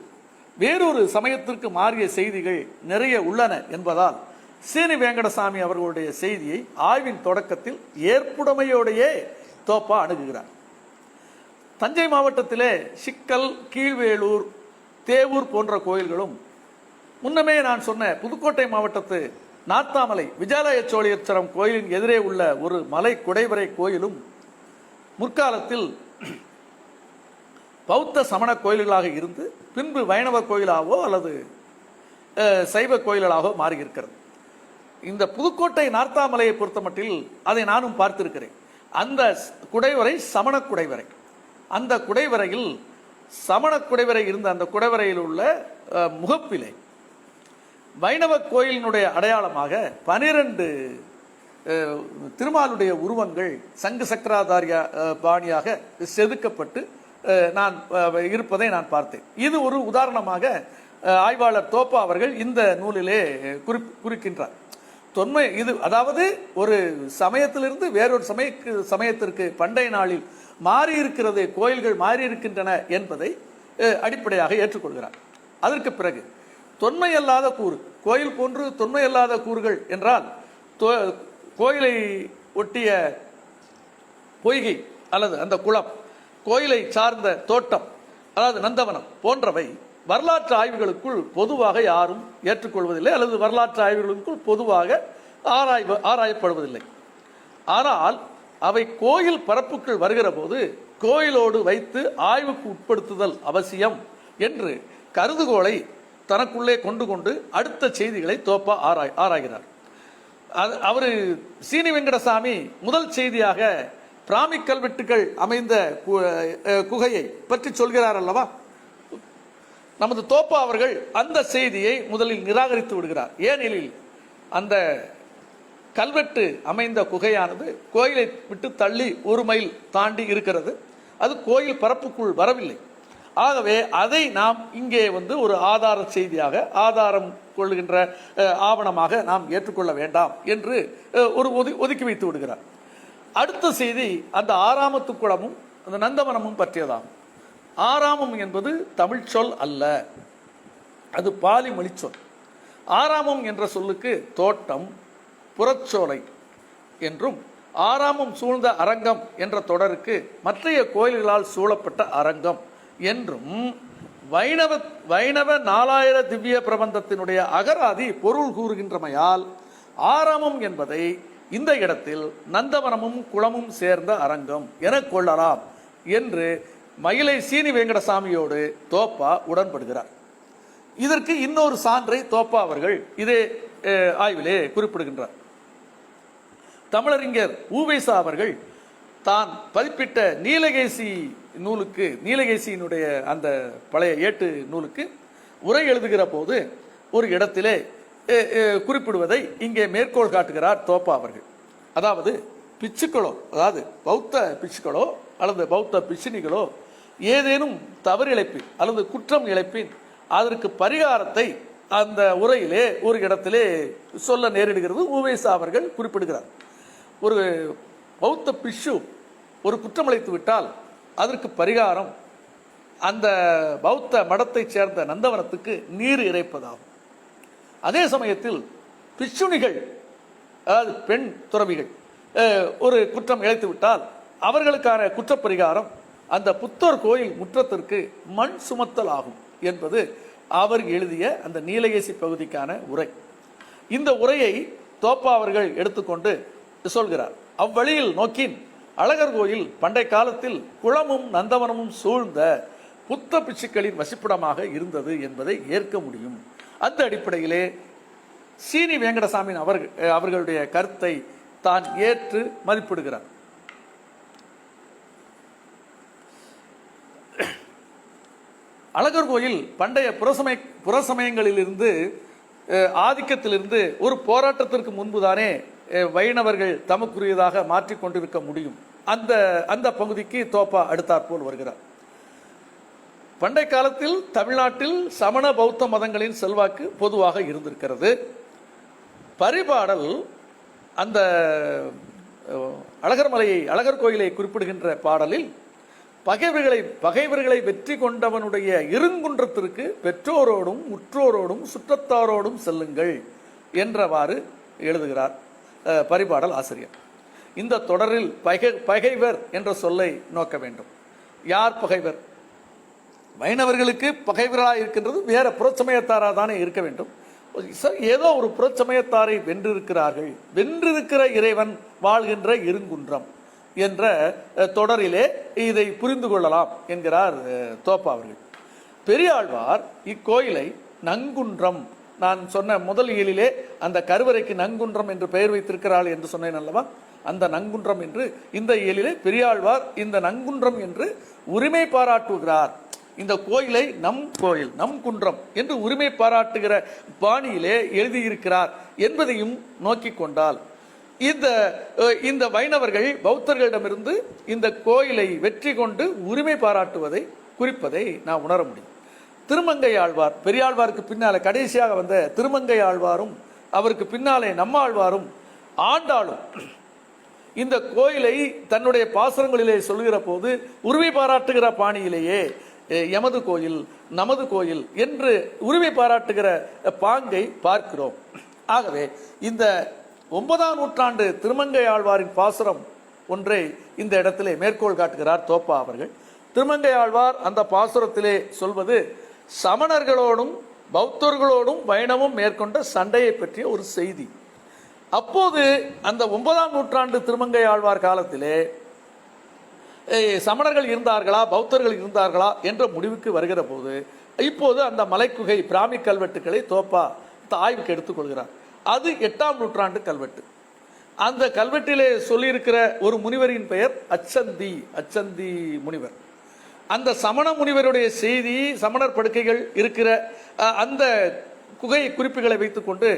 வேறொரு சமயத்திற்கு மாறிய செய்திகள் நிறைய உள்ளன என்பதால் சீனி வேங்கடசாமி அவர்களுடைய செய்தியை ஆய்வின் தொடக்கத்தில் ஏற்புடைமையோடையே தோப்பா அணுகுகிறார். தஞ்சை மாவட்டத்திலே சிக்கல், கீழ்வேளூர், தேவூர் போன்ற கோயில்களும், முன்னமே நான் சொன்ன புதுக்கோட்டை மாவட்டத்து நாத்தாமலை விஜயாலய சோழியச்சரம் கோயிலின் எதிரே உள்ள ஒரு மலை குடைவரை கோயிலும் முற்காலத்தில் பௌத்த சமண கோயில்களாக இருந்து பின்பு வைணவ கோயிலாகவோ அல்லது சைவ கோயில்களாகவோ மாறியிருக்கிறது. இந்த புதுக்கோட்டை நார்த்தாமலையை பொறுத்த மட்டில் அதை நானும் பார்த்திருக்கிறேன். அந்த குடைவரை சமண குடைவரை. அந்த குடைவரையில் சமண குடைவரை இருந்த அந்த குடைவரையில் உள்ள முகப்பிலே வைணவ கோயிலினுடைய அடையாளமாக 12 திருமாலுடைய உருவங்கள் சங்கு சக்கராதாரியா பாணியாக செதுக்கப்பட்டு நான் இருப்பதை நான் பார்த்தேன். இது ஒரு உதாரணமாக ஆய்வாளர் தோப்பா அவர்கள் இந்த நூலிலே குறிக்கின்றார். தொன்மை இது, அதாவது ஒரு சமயத்திலிருந்து வேறொரு சமயத்திற்கு பண்டைய நாளில் மாறி இருக்கிறது, கோயில்கள் மாறி இருக்கின்றன என்பதை அடிப்படையாக ஏற்றுக்கொள்கிறார். அதற்கு பிறகு தொன்மை அல்லாத கூறு, கோயில் போன்று தொன்மை அல்லாத கூறுகள் என்றால் கோயிலை ஒட்டிய பொய்கை அல்லது அந்த குளம், கோயிலை சார்ந்த தோட்டம் அதாவது நந்தவனம் போன்றவை வரலாற்று ஆய்வுகளுக்குள் பொதுவாக யாரும் ஏற்றுக்கொள்வதில்லை அல்லது வரலாற்று ஆய்வுகளுக்குள் பொதுவாக ஆராயப்படுவதில்லை. ஆனால் அவை கோயில் பரப்புக்குள் வருகிற போது கோயிலோடு வைத்து ஆய்வுக்கு உட்படுத்துதல் அவசியம் என்று கருதுகோளை தனக்குள்ளே கொண்டு அடுத்த செய்திகளை தோப்பா ஆராய்கிறார். அவர் சீனி வெங்கடசாமி முதல் செய்தியாக பிராமி கல்வெட்டுகள் அமைந்த குகையை பற்றி சொல்கிறார் அல்லவா. நமது தோப்பா அவர்கள் அந்த செய்தியை முதலில் நிராகரித்து விடுகிறார். ஏனெனில் அந்த கல்வெட்டு அமைந்த குகையானது கோயிலை விட்டு தள்ளி 1 மைல் தாண்டி இருக்கிறது. அது கோயில் பரப்புக்குள் வரவில்லை. ஆகவே அதை நாம் இங்கே ஒரு ஆதார செய்தியாக, ஆதாரம் கொள்கின்ற ஆவணமாக நாம் ஏற்றுக்கொள்ள வேண்டாம் என்று ஒதுக்கி வைத்து விடுகிறார். அடுத்த செய்தி அந்த ஆராமத்து குளமும் அந்த நந்தவனமும் பற்றியதாகும். ஆராமம் என்பது தமிழ் சொல் அல்ல, அது பாலி மொழி சொல். ஆராமம் என்ற சொல்லுக்கு தோட்டம், புறச்சோலை என்றும், ஆராமம் சூழ்ந்த அரங்கம் என்ற தொடருக்கு மற்றைய கோயில்களால் சூழப்பட்ட அரங்கம் என்றும் வைணவ 4000 திவ்ய பிரபந்தத்தினுடைய அகராதி பொருள் கூறுகின்றமையால் ஆராமம் என்பதை இந்த இடத்தில் நந்தவனமும் குளமும் சேர்ந்த அரங்கம் என கொள்ளலாம் என்று மயிலை சீனி வெங்கடசாமியோடு தோப்பா உடன்படுகிறார். இதற்கு இன்னொரு சான்றை தோப்பா அவர்கள் இதே ஆய்விலே குறிப்பிடுகின்றார். தமிழறிஞர் ஊவேசா அவர்கள் தான் பதிப்பிட்ட நீலகேசி நூலுக்கு, நீலகேசியினுடைய அந்த பழைய ஏட்டு நூலுக்கு உரை எழுதுகிற போது ஒரு இடத்திலே குறிப்பிடுவதை இங்கே மேற்கோள் காட்டுகிறார் தோப்பா அவர்கள். அதாவது பிச்சுக்களோ, அதாவது பௌத்த பிச்சுக்களோ அல்லது பௌத்த பிச்சினிகளோ ஏதேனும் தவறு இழைப்பின் அல்லது குற்றம் இழைப்பின் அதற்கு பரிகாரத்தை அந்த உரையிலே ஒரு இடத்திலே சொல்ல நேரிடுகிறது. ஊவேசா அவர்கள் குறிப்பிடுகிறார். ஒரு பௌத்த பிஷு ஒரு குற்றம் இழைத்து விட்டால் அதற்கு பரிகாரம் அந்த பௌத்த மடத்தை சேர்ந்த நந்தவனத்துக்கு நீர் இறைப்பதாகும். அதே சமயத்தில் பிச்சுணிகள், அதாவது பெண் துறவிகள் ஒரு குற்றம் இழைத்து விட்டால் அவர்களுக்கான குற்றப்பரிகாரம் அந்த புத்தர் கோயில் முற்றத்திற்கு மண் சுமத்தல் ஆகும் என்பது அவர் எழுதிய அந்த நீலகேசி பகுதிக்கான உரை. இந்த உரையை தோப்பா அவர்கள் எடுத்துக்கொண்டு சொல்கிறார். அவ்வழியில் நோக்கின் அழகர் கோயில் பண்டை காலத்தில் குளமும் நந்தவனமும் சூழ்ந்த புத்த பிட்சுக்களின் வசிப்பிடமாக இருந்தது என்பதை ஏற்க முடியும். அந்த அடிப்படையிலே சீனி வெங்கடசாமி அவர்களுடைய கருத்தை தான் ஏற்று மதிப்பிடுகிறார். அழகர் கோயில் பண்டைய புறசமயங்களிலிருந்து ஆதிக்கத்திலிருந்து ஒரு போராட்டத்திற்கு முன்புதானே வைணவர்கள் தமக்குரியதாக மாற்றிக்கொண்டிருக்க முடியும். அந்த பகுதிக்கு தோப்பா அடுத்தாற்போல் வருகிறார். பண்டை காலத்தில் தமிழ்நாட்டில் சமண பௌத்த மதங்களின் செல்வாக்கு பொதுவாக இருந்திருக்கிறது. பரிபாடல் அந்த அழகர் கோயிலை குறிப்பிடுகின்ற பாடலில் பகைவர்களை வெற்றி கொண்டவனுடைய இருங்குன்றத்திற்கு பெற்றோரோடும் உற்றோரோடும் சுற்றத்தாரோடும் செல்லுங்கள் என்றவாறு எழுதுகிறார் பரிபாடல் ஆசிரியர். இந்த தொடரில் பகைவர் என்ற சொல்லை நோக்க வேண்டும். யார் பகைவர்? வைணவர்களுக்கு பகைவர்களாக இருக்கின்றது வேற புறச்சமயத்தாராக தானே இருக்க வேண்டும். ஏதோ ஒரு புறச்சமயத்தாரை வென்றிருக்கிறார்கள். வென்றிருக்கிற இறைவன் வாழ்கின்ற இருங்குன்றம் என்ற தொடரிலே இதை புரிந்து கொள்ளலாம் என்கிறார் தோப்பா அவர்கள். பெரியாழ்வார் இக்கோயிலை நங்குன்றம், நான் சொன்ன முதல் இயலிலே அந்த கருவறைக்கு நங்குன்றம் என்று பெயர் வைத்திருக்கிறாள் என்று சொன்னேன் அல்லவா, அந்த நங்குன்றம் என்று இந்த இயலிலே பெரியாழ்வார் இந்த நங்குன்றம் என்று உரிமை பாராட்டுகிறார். இந்த கோயிலை நம் கோயில், நம் குன்றம் என்று உரிமை பாராட்டுகிற பாணியிலே எழுதியிருக்கிறார் என்பதையும் நோக்கி கொண்டால் இந்த வைணவர்கள் பௌத்தர்களிடமிருந்து இந்த கோயிலை வெற்றி கொண்டு உரிமை பாராட்டுவதை குறிப்பதை நான் உணர முடியும். திருமங்கை ஆழ்வார், பெரியாழ்வாருக்கு பின்னாலே கடைசியாக வந்த திருமங்கை ஆழ்வாரும் அவருக்கு பின்னாலே நம்மாழ்வாரும் ஆண்டாளும் இந்த கோயிலை தன்னுடைய பாசுரங்களிலே சொல்லுகிற போது உரிமை பாராட்டுகிற பாணியிலேயே எமது கோயில், நமது கோயில் என்று உரிமை பாராட்டுகிற பாங்கை பார்க்கிறோம். ஆகவே இந்த 9ஆம் நூற்றாண்டு திருமங்கை ஆழ்வாரின் பாசுரம் ஒன்றை இந்த இடத்திலே மேற்கோள் காட்டுகிறார் தோப்பா அவர்கள். திருமங்கை ஆழ்வார் அந்த பாசுரத்திலே சொல்வது சமணர்களோடும் பௌத்தர்களோடும் வைணவம் மேற்கொண்ட சண்டையை பற்றிய ஒரு செய்தி. அப்போது அந்த 9ஆம் நூற்றாண்டு திருமங்கை ஆழ்வார் காலத்திலே சமணர்கள் இருந்தார்களா பௌத்தர்கள் இருந்தார்களா என்ற முடிவுக்கு வருகிற போது இப்போது அந்த மலைக்குகை பிராமி கல்வெட்டுக்களை தோப்பா ஆய்வுக்கு எடுத்துக்கொள்கிறார். அது 8ஆம் நூற்றாண்டு கல்வெட்டு. அந்த கல்வெட்டிலே சொல்லியிருக்கிற ஒரு முனிவரின் பெயர் அச்சந்தி முனிவர். அந்த சமண முனிவருடைய செய்தி, சமணர் படுக்கைகள் இருக்கிற அந்த குகை குறிப்புகளை வைத்துக்கொண்டு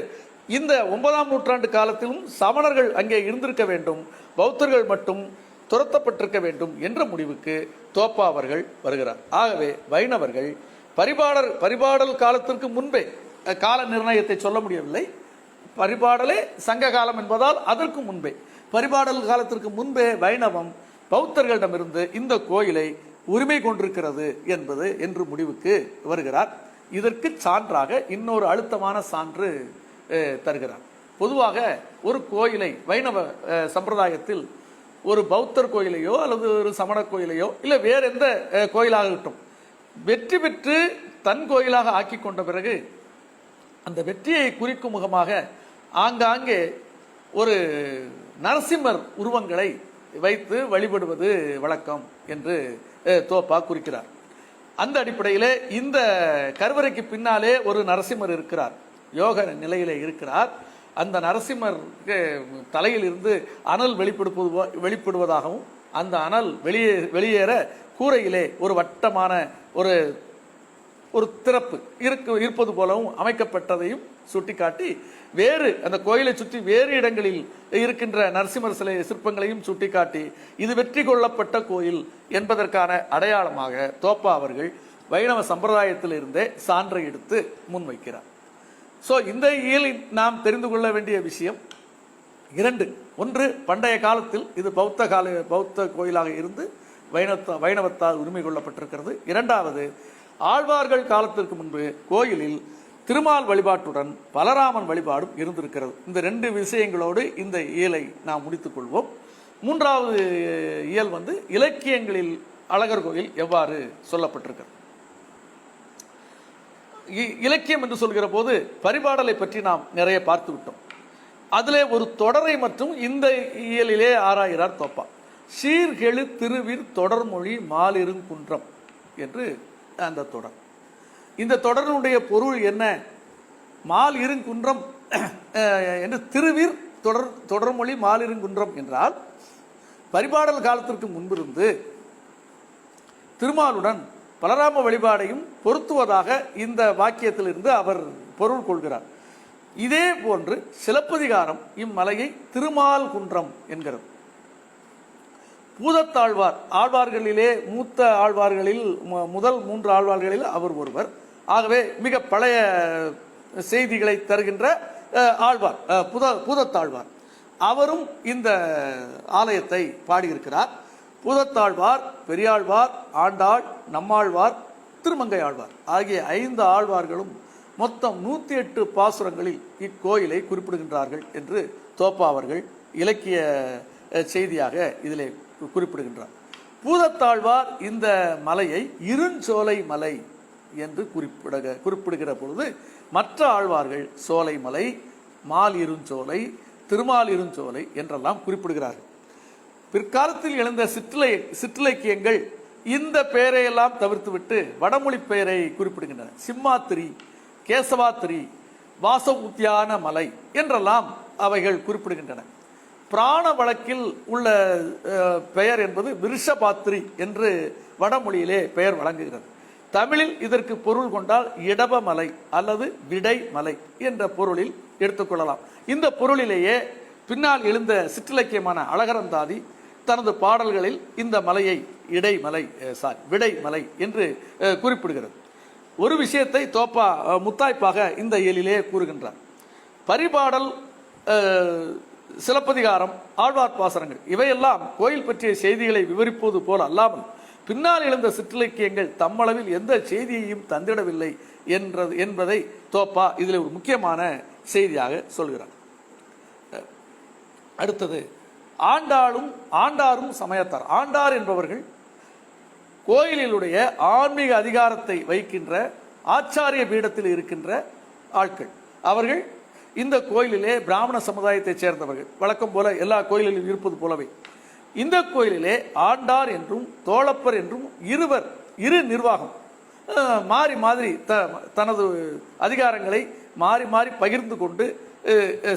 இந்த 9ஆம் நூற்றாண்டு காலத்திலும் சமணர்கள் அங்கே இருந்திருக்க வேண்டும், பௌத்தர்கள் மட்டும் துரத்தப்பட்டிருக்க வேண்டும் என்ற முடிவுக்கு தோப்பா அவர்கள் வருகிறார். ஆகவே வைணவர்கள் பரிபாடல் காலத்திற்கு முன்பே, கால நிர்ணயத்தை சொல்ல முடியவில்லை, பரிபாடலே சங்க காலம் என்பதால் அதற்கு முன்பே, பரிபாடல் காலத்திற்கு முன்பே வைணவம் பௌத்தர்களிடமிருந்து இந்த கோயிலை உரிமை கொண்டிருக்கிறது என்று முடிவுக்கு வருகிறார். இதற்கு சான்றாக இன்னொரு அழுத்தமான சான்று தருகிறார். பொதுவாக ஒரு கோயிலை வைணவ சம்பிரதாயத்தில் ஒரு பௌத்தர் கோயிலையோ அல்லது ஒரு சமண கோயிலையோ இல்லை வேற எந்த கோயிலாக இருக்கட்டும், வெற்றி பெற்று தன் கோயிலாக ஆக்கி கொண்ட பிறகு அந்த வெற்றியை குறிக்கும் முகமாக ஆங்காங்கே ஒரு நரசிம்மர் உருவங்களை வைத்து வழிபடுவது வழக்கம் என்று தோப்பா குறிக்கிறார். அந்த அடிப்படையிலே இந்த கருவறைக்கு பின்னாலே ஒரு நரசிம்மர் இருக்கிறார், யோக நிலையிலே இருக்கிறார். அந்த நரசிம்மர் தலையில் இருந்து அனல் வெளிப்படுவதாகவும் அந்த அனல் வெளியேற கூரையிலே ஒரு வட்டமான ஒரு திறப்பு இருப்பது போலவும் அமைக்கப்பட்டதையும் சுட்டிக்காட்டி, வேறு அந்த கோயிலை சுற்றி வேறு இடங்களில் இருக்கின்ற நரசிம்மர் சிலை சிற்பங்களையும் சுட்டிக்காட்டி இது வெற்றி கொள்ளப்பட்ட கோயில் என்பதற்கான அடையாளமாக தோப்பா அவர்கள் வைணவ சம்பிரதாயத்தில் இருந்தே சான்றை எடுத்து முன்வைக்கிறார். இந்த இயலில் நாம் தெரிந்து கொள்ள வேண்டிய விஷயம் 2. ஒன்று, பண்டைய காலத்தில் இது பௌத்த கோயிலாக இருந்து வைணவத்தால் உரிமை கொள்ளப்பட்டிருக்கிறது. 2வது, ஆழ்வார்கள் காலத்திற்கு முன்பு கோயிலில் திருமால் வழிபாட்டுடன் பலராமன் வழிபாடும் இருந்திருக்கிறது. இந்த ரெண்டு விஷயங்களோடு இந்த இயலை நாம் முடித்துக் கொள்வோம். மூன்றாவது இயல் இலக்கியங்களில் அழகர் கோயில் எவ்வாறு சொல்லப்பட்டிருக்கிறது. இலக்கியம் என்று சொல்கிற போது பரிபாடலை பற்றி நாம் நிறைய பார்த்து விட்டோம். அதிலே ஒரு தொடரை மற்றும் இந்த இயலிலே ஆராய்கிறார் தோப்பா. சீர்கெழு திருவிர் தொடர்மொழி மாலிருங்குன்றம் என்று அந்த தொடர். இந்த தொடரினுடைய பொருள் என்ன? மால் இருங்குன்றம் என்று திருவிர் தொடர்மொழி மாலிருங்குன்றம் என்றால் பரிபாடல் காலத்திற்கு முன்பிருந்து திருமாலுடன் பலராம வழிபாடையும் பொருத்துவதாக இந்த வாக்கியத்திலிருந்து அவர் பொருள் கொள்கிறார். இதே போன்று சிலப்பதிகாரம் இம்மலையை திருமால் குன்றம் என்கிறது. பூதத்தாழ்வார் ஆழ்வார்களிலே மூத்த ஆழ்வார்களில் முதல் 3 ஆழ்வார்களில் அவர் ஒருவர். ஆகவே மிக பழைய செய்திகளை தருகின்ற ஆழ்வார் பூதத்தாழ்வார். அவரும் இந்த ஆலயத்தை பாடியிருக்கிறார். பூதத்தாழ்வார், பெரியாழ்வார், ஆண்டாள், நம்மாழ்வார், திருமங்கை ஆழ்வார் ஆகிய 5 ஆழ்வார்களும் மொத்தம் 108 பாசுரங்களில் இக்கோயிலை குறிப்பிடுகின்றார்கள் என்று தோப்பா அவர்கள் இலக்கிய செய்தியாக இதிலே குறிப்பிடுகின்றார். பூதத்தாழ்வார் இந்த மலையை இருஞ்சோலை மலை என்று குறிப்பிடுகிற பொழுது மற்ற ஆழ்வார்கள் சோலை மலை, மால் இருஞ்சோலை, திருமால் இருஞ்சோலை என்றெல்லாம் குறிப்பிடுகிறார்கள். பிற்காலத்தில் எழுந்த சிற்றிலக்கியங்கள் இந்த பெயரையெல்லாம் தவிர்த்துவிட்டு வடமொழி பெயரை குறிப்பிடுகின்றன. சிம்மாத்திரி, கேசவாத்திரி, வாசவுத்தியான மலை என்றெல்லாம் அவைகள் குறிப்பிடுகின்றன. பிராண வழக்கில் உள்ள பெயர் என்பது விருஷபாத்திரி என்று வடமொழியிலே பெயர் வழங்குகிறது. தமிழில் இதற்கு பொருள் கொண்டால் இடப மலை அல்லது விடை மலை என்ற பொருளில் எடுத்துக்கொள்ளலாம். இந்த பொருளிலேயே பின்னால் எழுந்த சிற்றிலக்கியமான அழகரந்தாதி தனது பாடல்களில் இந்த மலையை விடை மலை என்று குறிப்பிடுகிறது. ஒரு விஷயத்தை தோப்பா முத்தாய்ப்பாக இந்த இயலிலே கூறுகின்றார். பரிபாடல், சிலப்பதிகாரம், ஆழ்வார் பாசனங்கள் இவையெல்லாம் கோயில் பற்றிய செய்திகளை விவரிப்பது போல் அல்லாமல் பின்னால் எழுந்த சிற்றிலக்கியங்கள் தம்மளவில் எந்த செய்தியையும் தந்திடவில்லை என்பதை தோப்பா இதில் ஒரு முக்கியமான செய்தியாக சொல்கிறார். அடுத்தது ஆண்டாரும் சமயத்தார். ஆண்டார் என்பவர்கள் கோயிலுடைய ஆன்மீக அதிகாரத்தை வைக்கின்ற ஆச்சாரிய பீடத்தில் இருக்கின்ற ஆட்கள். அவர்கள் இந்த கோயிலிலே பிராமண சமுதாயத்தை சேர்ந்தவர்கள். வழக்கம் போல எல்லா கோயிலிலும் இருப்பது போலவே இந்த கோயிலிலே ஆண்டார் என்றும் தோளப்பர் என்றும் இரு நிர்வாகம் மாறி தனது அதிகாரங்களை மாறி பகிர்ந்து கொண்டு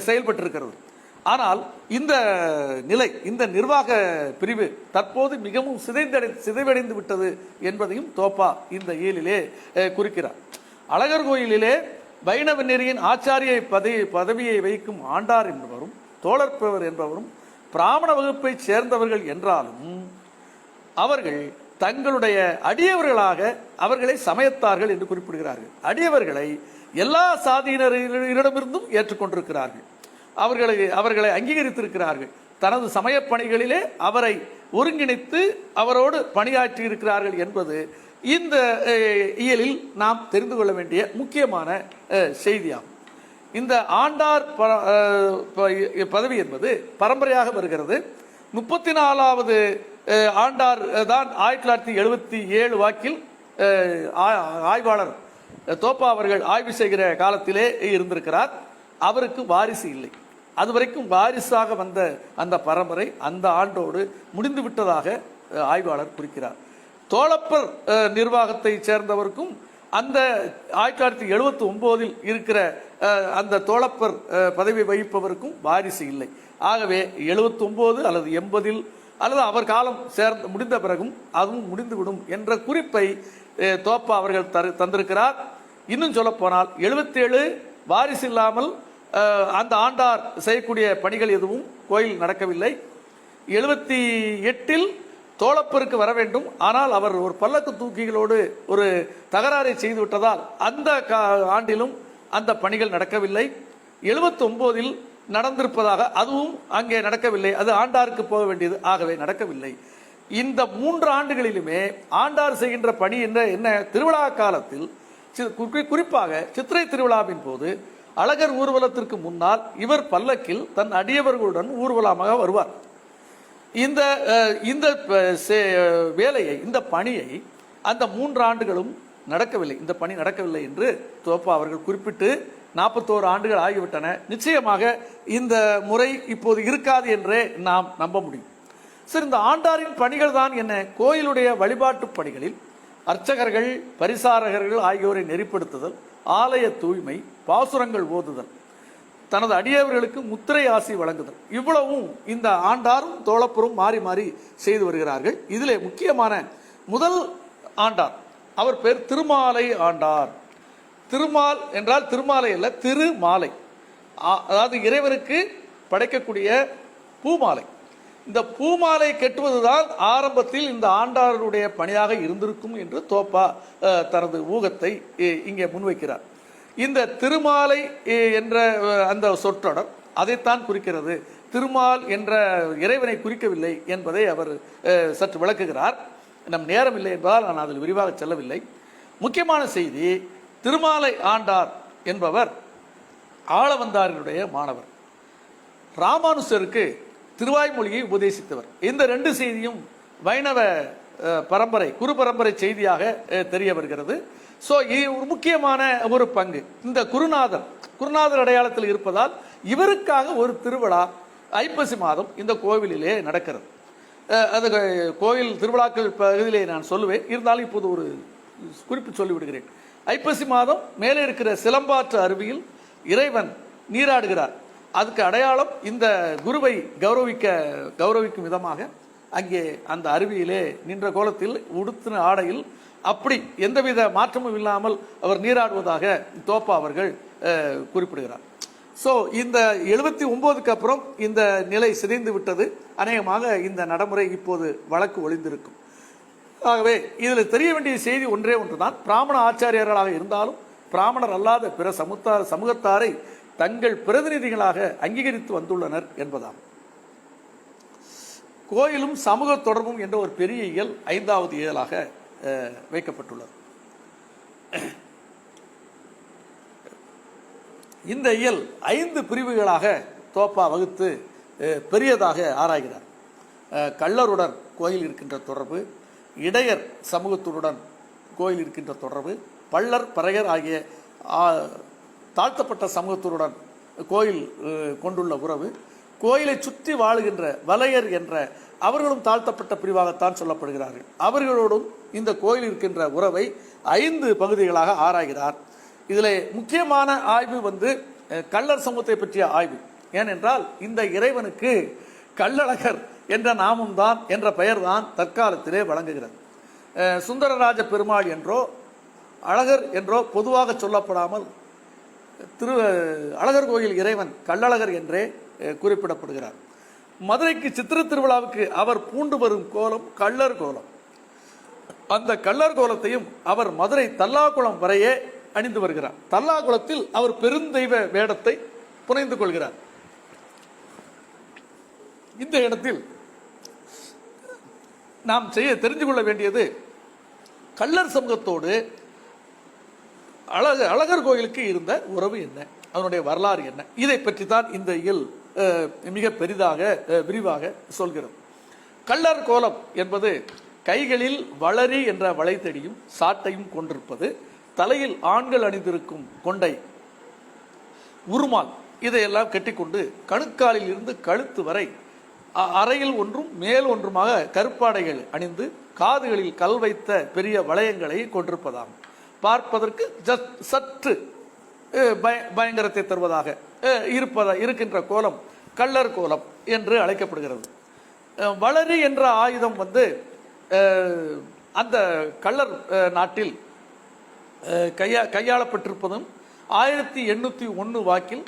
செயல்பட்டிருக்கிறது. ஆனால் இந்த நிர்வாக பிரிவு தற்போது மிகவும் சிதைவடைந்து விட்டது என்பதையும் தோப்பா இந்த இயலிலே குறிக்கிறார். அழகர் கோயிலிலே வைணவ நெறியின் ஆச்சாரிய பதவியை வைக்கும் ஆண்டார் என்பவரும் தோளற்பவர் என்பவரும் பிராமண வகுப்பை சேர்ந்தவர்கள் என்றாலும் அவர்கள் தங்களுடைய அடியவர்களாக அவர்களை சமயத்தார்கள் என்று குறிப்பிடுகிறார்கள். அடியவர்களை எல்லா சாதியினரிடமிருந்தும் ஏற்றுக்கொண்டிருக்கிறார்கள். அவர்களை அங்கீகரித்திருக்கிறார்கள். தனது சமய பணிகளிலே அவரை ஒருங்கிணைத்து அவரோடு பணியாற்றி இருக்கிறார்கள் என்பது இந்த இயலில் நாம் தெரிந்து கொள்ள வேண்டிய முக்கியமான செய்தியாகும். இந்த ஆண்டார் பதவி என்பது பரம்பரையாக வருகிறது. 34வது ஆண்டார் தான் 1977 வாக்கில் ஆய்வாளர் தோப்பா அவர்கள் ஆய்வு செய்கிற காலத்திலே இருந்திருக்கிறார். அவருக்கு வாரிசு இல்லை. அதுவரைக்கும் வாரிசாக வந்த அந்த பரம்பரை அந்த ஆண்டோடு முடிந்து விட்டதாக ஆய்வாளர் குறிக்கிறார். தோளப்பர் நிர்வாகத்தை சேர்ந்தவருக்கும் அந்த 1979 இருக்கிற அந்த தோளப்பர் பதவி வகிப்பவருக்கும் வாரிசு இல்லை. ஆகவே 79 அல்லது 80 அல்லது அவர் காலம் முடிந்த பிறகும் அதுவும் முடிந்துவிடும் என்ற குறிப்பை தோப்பா அவர்கள் தந்திருக்கிறார். இன்னும் சொல்ல போனால் 77 வாரிசு இல்லாமல் அந்த ஆண்டார் செய்யக்கூடிய பணிகள் எதுவும் கோயில் நடக்கவில்லை. 78 தோளப்பருக்கு வர வேண்டும். ஆனால் அவர் ஒரு பல்லக்கு தூக்கிகளோடு ஒரு தகராறை செய்து விட்டதால் அந்த ஆண்டிலும் அந்த பணிகள் நடக்கவில்லை. 79 நடந்திருப்பதாக அதுவும் அங்கே நடக்கவில்லை. அது ஆண்டாருக்கு போக வேண்டியது, ஆகவே நடக்கவில்லை. இந்த 3 ஆண்டுகளிலுமே ஆண்டார் செய்கின்ற பணி என்ன? திருவிழா காலத்தில் குறிப்பாக சித்திரை திருவிழாவின் போது அழகர் ஊர்வலத்திற்கு முன்னால் இவர் பல்லக்கில் தன் அடியவர்களுடன் ஊர்வலமாக வருவார். இந்த இந்த வேலையை, இந்த பணியை அந்த 3 ஆண்டுகளும் நடக்கவில்லை, இந்த பணி நடக்கவில்லை என்று தோப்பா அவர்கள் குறிப்பிட்டு 41 ஆண்டுகள் ஆகிவிட்டன. நிச்சயமாக இந்த முறை இப்போது இருக்காது என்றே நாம் நம்ப முடியும். சரி, இந்த ஆண்டாரின் பணிகள் தான் என்ன? கோயிலுடைய வழிபாட்டு பணிகளில் அர்ச்சகர்கள், பரிசாரகர்கள் ஆகியோரை நெறிப்படுத்துதல், ஆலய தூய்மை, பாசுரங்கள் ஓதுதல், தனது அடியவர்களுக்கு முத்திரை ஆசி வழங்குதல், இவ்வளவும் இந்த ஆண்டாரும் தோழப்பரும் மாறி மாறி செய்து வருகிறார்கள். இதிலே முக்கியமான முதல் ஆண்டார், அவர் பேர் திருமாலை ஆண்டார். திருமால் என்றால் திருமாலை அல்ல, திருமாலை, அதாவது இறைவனுக்கு படைக்கக்கூடிய பூமாலை. இந்த பூமாலை கெட்டுவதுதான் ஆரம்பத்தில் இந்த ஆண்டாருடைய பணியாக இருந்திருக்கும் என்று தோப்பா தனது ஊகத்தை இங்கே முன்வைக்கிறார். இந்த திருமாலை என்ற அந்த சொற்றொடர் அதைத்தான் குறிக்கிறது, திருமால் என்ற இறைவனை குறிக்கவில்லை என்பதை அவர் சற்று விளக்குகிறார். நம் நேரம் இல்லை என்பதால் நான் அதில் விரிவாக செல்லவில்லை. முக்கியமான செய்தி, திருமாலை ஆண்டார் என்பவர் ஆளவந்தாரினுடைய மாணவர், ராமானுசருக்கு திருவாய்மொழியை உபதேசித்தவர். இந்த 2 செய்தியும் வைணவ பரம்பரை, குரு பரம்பரை செய்தியாக தெரிய வருகிறது. ஸோ இது ஒரு முக்கியமான ஒரு பங்கு. இந்த குருநாதர் அடையாளத்தில் இருப்பதால் இவருக்காக ஒரு திருவிழா ஐப்பசி மாதம் இந்த கோவிலிலே நடக்கிறது. அது கோவில் திருவிழாக்கள் பகுதியிலே நான் சொல்லுவேன், இருந்தாலும் இப்போது ஒரு குறிப்பு சொல்லிவிடுகிறேன். ஐப்பசி மாதம் மேலே இருக்கிற சிலம்பாற்று அருவியில் இறைவன் நீராடுகிறார். அதுக்கு அடையாளம் இந்த குருவை கௌரவிக்கும் விதமாக அங்கே அந்த அருவியிலே நின்ற கோலத்தில் உடுத்தின ஆடையில் அப்படி எந்தவித மாற்றமும் இல்லாமல் அவர் நீராடுவதாக தோப்பா அவர்கள் குறிப்பிடுகிறார். ஸோ இந்த 79க்கு அப்புறம் இந்த நிலை சிதைந்து விட்டது. அநேகமாக இந்த நடைமுறை இப்போது வழக்கு ஒளிந்திருக்கும். ஆகவே இதில் தெரிய வேண்டிய செய்தி ஒன்றே ஒன்றுதான், பிராமண ஆச்சாரியர்களாக இருந்தாலும் பிராமணர் அல்லாத பிற சமூகத்தாரை தங்கள் பிரதிநிதிகளாக அங்கீகரித்து வந்துள்ளனர் என்பதாகும். கோயிலும் சமூக தொடர்பும் என்ற ஒரு பெரிய இயல் 5வது இயலாக வைக்கப்பட்டுள்ளது. இந்த இயல் 5 பிரிவுகளாக தோப்பா வகுத்து பெரியதாக ஆராய்கிறார். கள்ளருடன் கோயில் இருக்கின்ற தொடர்பு, இடையர் சமூகத்துடன் கோயில் இருக்கின்ற தொடர்பு, பள்ளர் பறையர் ஆகிய தாழ்த்தப்பட்ட சமூகத்துடன் கோயில் கொண்டுள்ள உறவு, கோயிலை சுற்றி வாழுகின்ற வலையர் என்ற அவர்களும் தாழ்த்தப்பட்ட பிரிவாகத்தான் சொல்லப்படுகிறார்கள், அவர்களோடும் இந்த கோயில் இருக்கின்ற உறவை 5 பகுதிகளாக ஆராய்கிறார். இதில் முக்கியமான ஆய்வு கள்ளர் சமூகத்தை பற்றிய ஆய்வு. ஏனென்றால் இந்த இறைவனுக்கு கள்ளழகர் என்ற நாமம் தான், என்ற பெயர் தான் தற்காலத்திலே வழங்குகிறது. சுந்தரராஜ பெருமாள் என்றோ அழகர் என்றோ பொதுவாக சொல்லப்படாமல் அழகர் கோயில் இறைவன் கள்ளழகர் என்றே குறிப்பிடப்படுகிறார். மதுரைக்கு சித்திர திருவிழாவுக்கு அவர் பூண்டு வரும் கோலம் கள்ளர் கோலம். அந்த கள்ளர் கோலத்தையும் அவர் மதுரை தல்லாகுளம் வரையே அணிந்து வருகிறார். தல்லாகுளத்தில் அவர் பெருந்தெய்வ வேடத்தை புனைந்து கொள்கிறார். இந்த இடத்தில் நாம் தெரிந்து கொள்ள வேண்டியது, கள்ளர் சமூகத்தோடு அழகர் கோயிலுக்கு இருந்த உறவு என்ன, அதனுடைய வரலாறு என்ன, இதை பற்றி தான் இந்த இயல் மிக பெரிதாக விரிவாக சொல்கிறது. கள்ளர் கோலம் என்பது கைகளில் வளரி என்ற வளைத்தடியும் சாட்டையும் கொண்டிருப்பது, தலையில் ஆண்கள் அணிந்திருக்கும் கொண்டை உருமால் இதையெல்லாம் கட்டிக்கொண்டு கணுக்காலில் இருந்து கழுத்து வரை அறையில் ஒன்றும் மேல் ஒன்றுமாக கருப்பாடைகள் அணிந்து காதுகளில் கல் வைத்த பெரிய வளையங்களை கொண்டிருப்பதாகும். பார்ப்பதற்கு சற்று பயங்கரத்தை தருவதாக இருக்கின்ற கோலம் கள்ளர் கோலம் என்று அழைக்கப்படுகிறது. வளரி என்ற ஆயுதம் அந்த கள்ளர் நாட்டில் கையாளப்பட்டிருப்பதும் 1801 வாக்கில்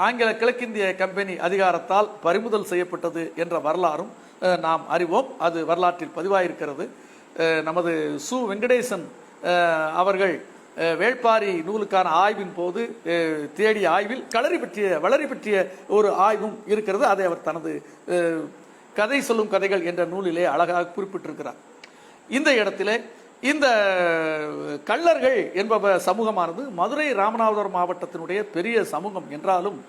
ஆங்கில கிழக்கிந்திய கம்பெனி அதிகாரத்தால் பறிமுதல் செய்யப்பட்டது என்ற வரலாறும் நாம் அறிவோம். அது வரலாற்றில் பதிவாயிருக்கிறது. நமது சு வெங்கடேசன் அவர்கள் வேள்பாரி நூலுக்கான ஆய்வின் போது தேடிய ஆய்வில் வளரி பற்றிய ஒரு ஆய்வும் இருக்கிறது. அதை அவர் தனது கதை சொல்லும் கதைகள் என்ற நூலிலே அழகாக குறிப்பிட்டிருக்கிறார். இந்த இடத்திலே இந்த கள்ளர்கள் என்பவ சமூகமானது மதுரை ராமநாதபுரம் மாவட்டத்தினுடைய பெரிய சமூகம் என்றாலும்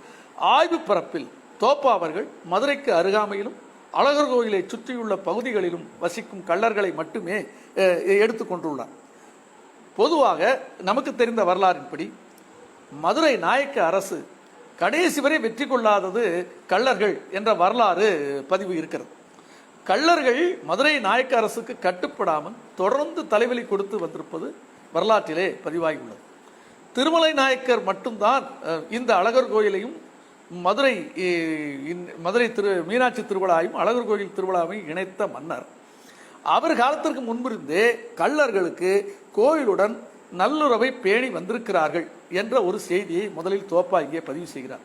ஆய்வு பரப்பில் தோப்பா அவர்கள் மதுரைக்கு அருகாமையிலும் அழகர் கோயிலை சுற்றியுள்ள பகுதிகளிலும் வசிக்கும் கள்ளர்களை மட்டுமே எடுத்துக்கொண்டுள்ளார். பொதுவாக நமக்கு தெரிந்த வரலாறின்படி மதுரை நாயக்க அரசு கடைசி வரை வெற்றி கொள்ளாதது கள்ளர்கள் என்ற வரலாறு பதிவு இருக்கிறது. கள்ளர்கள் மதுரை நாயக்க அரசுக்கு கட்டுப்படாமல் தொடர்ந்து தலைவலி கொடுத்து வந்திருப்பது வரலாற்றிலே பதிவாகியுள்ளது. திருமலை நாயக்கர் மட்டும்தான் இந்த அழகர் கோயிலையும் மதுரை மீனாட்சி திருவிழாவையும் அழகர் கோயில் திருவிழாவையும் இணைத்த மன்னர். அவர் காலத்திற்கு முன்பிருந்தே கள்ளர்களுக்கு கோயிலுடன் நல்லுறவை பேணி வந்திருக்கிறார்கள் என்ற ஒரு செய்தியை முதலில் தோப்பா இங்கே பதிவு செய்கிறார்.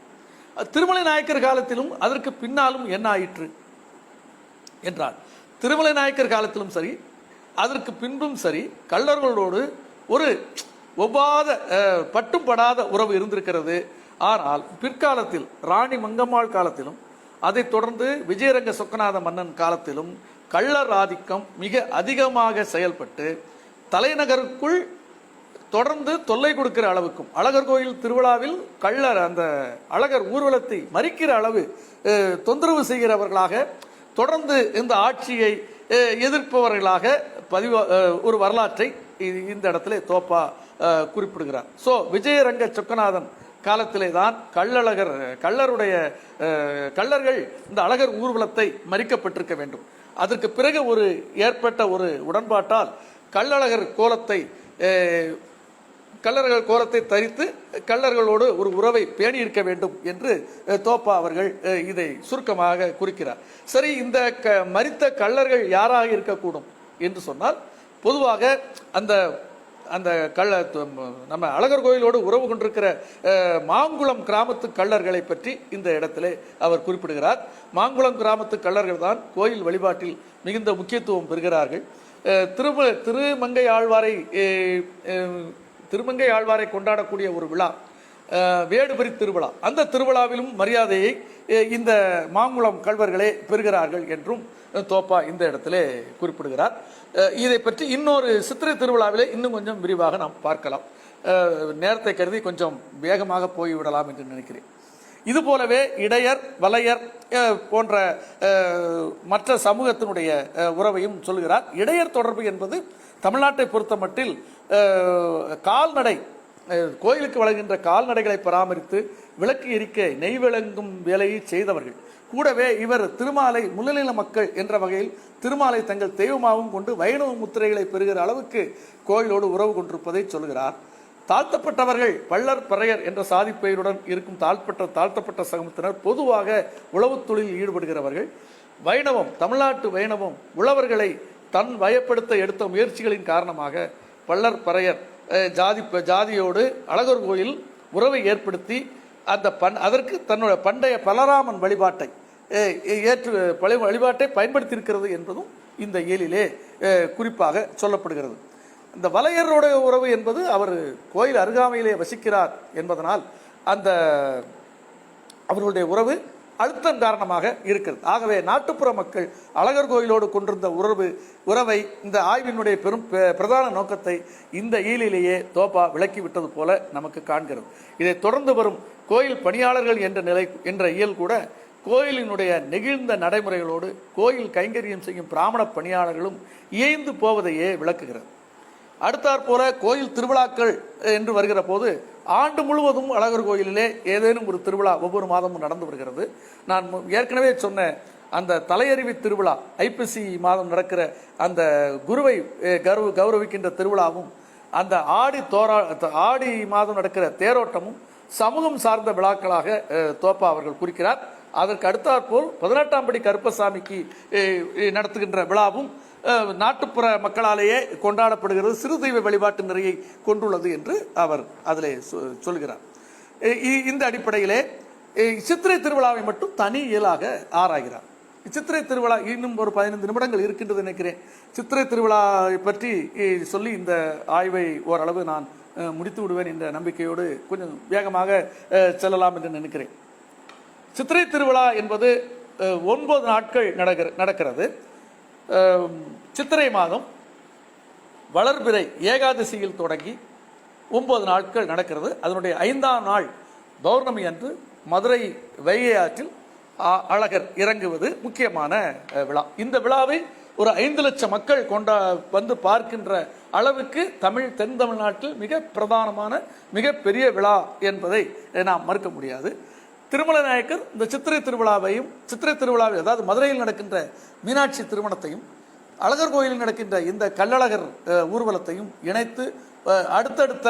திருமலை நாயக்கர் காலத்திலும் அதற்கு பின்னாலும் என்ன ஆயிற்று என்றால், திருமலை நாயக்கர் காலத்திலும் சரி அதற்கு பின்பும் சரி கள்ளர்களோடு ஒரு ஒவ்வாத பட்டும் படாத உறவு இருந்திருக்கிறது. ஆனால் பிற்காலத்தில் ராணி மங்கம்மாள் காலத்திலும் அதைத் தொடர்ந்து விஜயரங்க சொக்கநாத மன்னன் காலத்திலும் கள்ளர் ஆதிக்கம் மிக அதிகமாக செயல்பட்டு தலைநகருக்குள் தொடர்ந்து தொல்லை கொடுக்கிற அளவுக்கும் அழகர் கோயில் திருவிழாவில் கள்ளர் அந்த அழகர் ஊர்வலத்தை மறிக்கிற அளவு தொந்தரவு செய்கிறவர்களாக தொடர்ந்து இந்த ஆட்சியை எதிர்ப்பவர்களாக ஒரு வரலாற்றை இந்த இடத்துல தோப்பா குறிப்பிடுகிறார். ஸோ விஜயரங்க சொக்கநாதன் காலத்திலே தான் கள்ளர்கள் இந்த அழகர் ஊர்வலத்தை மறிக்கப்பட்டிருக்க வேண்டும். அதற்கு பிறகு ஏற்பட்ட ஒரு உடன்பாட்டால் கள்ளழகர் கோலத்தை தரித்து கள்ளர்களோடு ஒரு உறவை பேணி இருக்க வேண்டும் என்று தோப்பா அவர்கள் இதை சுருக்கமாக குறிக்கிறார். சரி, இந்த மரித்த கள்ளர்கள் யாராக இருக்கக்கூடும் என்று சொன்னால், பொதுவாக அந்த அந்த நம்ம அழகர் கோயிலோடு உறவு கொண்டிருக்கிற மாங்குளம் கிராமத்து கள்ளர்களை பற்றி இந்த இடத்திலே அவர் குறிப்பிடுகிறார். மாங்குளம் கிராமத்து கள்ளர்கள் தான் கோயில் வழிபாட்டில் மிகுந்த முக்கியத்துவம் பெறுகிறார்கள். திருமங்கை ஆழ்வாரை கொண்டாடக்கூடிய ஒரு விழா வேடுபரி திருவிழா. அந்த திருவிழாவிலும் மரியாதையை இந்த மாங்குளம் கள்வர்களே பெறுகிறார்கள் என்றும் தோப்பா இந்த இடத்திலே குறிப்பிடுகிறார். இதை பற்றி இன்னொரு சித்திரை திருவிழாவிலே இன்னும் கொஞ்சம் விரிவாக நாம் பார்க்கலாம். நேரத்தை கருதி கொஞ்சம் வேகமாக போய்விடலாம் என்று நினைக்கிறேன். இது போலவே இடையர் வலையர் போன்ற மற்ற சமூகத்தினுடைய உறவையும் சொல்கிறார். இடையர் தொடர்பு என்பது தமிழ்நாட்டை பொறுத்த மட்டில் கால்நடை கோயிலுக்கு வழங்குகின்ற கால்நடைகளை பராமரித்து விளக்கு எரிக்க நெய் விளங்கும் வேலையை செய்தவர்கள். கூடவே இவர் திருமாலை முல்லைநில மக்கள் என்ற வகையில் திருமாலை தங்கள் தெய்வமாகவும் கொண்டு வைணவ முத்திரைகளை பெறுகிற அளவுக்கு கோயிலோடு உறவு கொண்டிருப்பதை சொல்கிறார். தாழ்த்தப்பட்டவர்கள் பள்ளர் பறையர் என்ற சாதி பெயருடன் இருக்கும் தாழ்த்தப்பட்ட சமூகத்தினர் பொதுவாக உழவுத் தொழிலில் ஈடுபடுகிறவர்கள். வைணவம், தமிழ்நாட்டு வைணவம் உழவர்களை தன் வயப்படுத்த எடுத்த முயற்சிகளின் காரணமாக பள்ளர் பறையர் ஜாதியோடு அழகர் கோயில் உறவை ஏற்படுத்தி அதற்கு தன்னுடைய பண்டைய பலராமன் வழிபாட்டை பயன்படுத்தி இருக்கிறது என்பதும் இந்த இயலிலே குறிப்பாக சொல்லப்படுகிறது. இந்த வலையருடைய உறவு என்பது அவர் கோயில் அருகாமையிலே வசிக்கிறார் என்பதனால் அந்த அவர்களுடைய உறவு அழுத்தம் காரணமாக இருக்கிறது. ஆகவே நாட்டுப்புற மக்கள் அழகர் கோயிலோடு கொண்டிருந்த உறவை இந்த ஆய்வினுடைய பிரதான நோக்கத்தை இந்த இயலிலேயே தோப்பா விளக்கிவிட்டது போல நமக்கு காண்கிறது. இதை தொடர்ந்து வரும் கோயில் பணியாளர்கள் என்ற இயல் கூட கோயிலினுடைய நெகிழ்ந்த நடைமுறைகளோடு கோயில் கைங்கரியம் செய்யும் பிராமண பணியாளர்களும் இயைந்து போவதையே விளக்குகிறது. அடுத்தாற்போல கோயில் திருவிழாக்கள் என்று வருகிற போது ஆண்டு முழுவதும் அழகர் கோயிலிலே ஏதேனும் ஒரு திருவிழா ஒவ்வொரு மாதமும் நடந்து வருகிறது. நான் ஏற்கனவே சொன்ன அந்த தலையறிவி திருவிழா, ஐப்பசி மாதம் நடக்கிற அந்த குருவை கௌரவிக்கின்ற திருவிழாவும், அந்த ஆடி மாதம் நடக்கிற தேரோட்டமும் சமூகம் சார்ந்த விழாக்களாக தோப்பா அவர்கள் குறிக்கிறார். அதற்கு அடுத்தாற்போல் 18ஆம் படி கருப்பசாமிக்கு நடத்துகின்ற விழாவும் நாட்டுப்புற மக்களாலேயே கொண்டாடப்படுகிறது, சிறு தெய்வ வழிபாட்டு நிறையை கொண்டுள்ளது என்று அவர் அதிலே சொல்கிறார். இந்த அடிப்படையிலே சித்திரை திருவிழாவை மட்டும் தனி இயலாக ஆராய்கிறார். சித்திரை திருவிழா இன்னும் ஒரு 15 நிமிடங்கள் இருக்கின்றது நினைக்கிறேன். சித்திரை திருவிழாவை பற்றி சொல்லி இந்த ஆய்வை ஓரளவு நான் முடித்து விடுவேன் என்ற நம்பிக்கையோடு கொஞ்சம் வேகமாக செல்லலாம் என்று நினைக்கிறேன். சித்திரை திருவிழா என்பது 9 நாட்கள் நடக்கிறது. சித்திரை மாதம் வளர்பிறை ஏகாதசியில் தொடங்கி 9 நாட்கள் நடக்கிறது. அதனுடைய 5ஆம் நாள் பௌர்ணமி அன்று மதுரை வைகை ஆற்றில் அழகர் இறங்குவது முக்கியமான விழா. இந்த விழாவை ஒரு 5 லட்சம் மக்கள் வந்து பார்க்கின்ற அளவுக்கு தென் தமிழ்நாட்டில் மிக பிரதானமான மிகப்பெரிய விழா என்பதை நாம் மறுக்க முடியாது. திருமலை நாயக்கர் இந்த சித்திரை திருவிழாவை அதாவது மதுரையில் நடக்கின்ற மீனாட்சி திருமணத்தையும் அழகர் கோயிலில் நடக்கின்ற இந்த கள்ளழகர் ஊர்வலத்தையும் இணைத்து அடுத்தடுத்த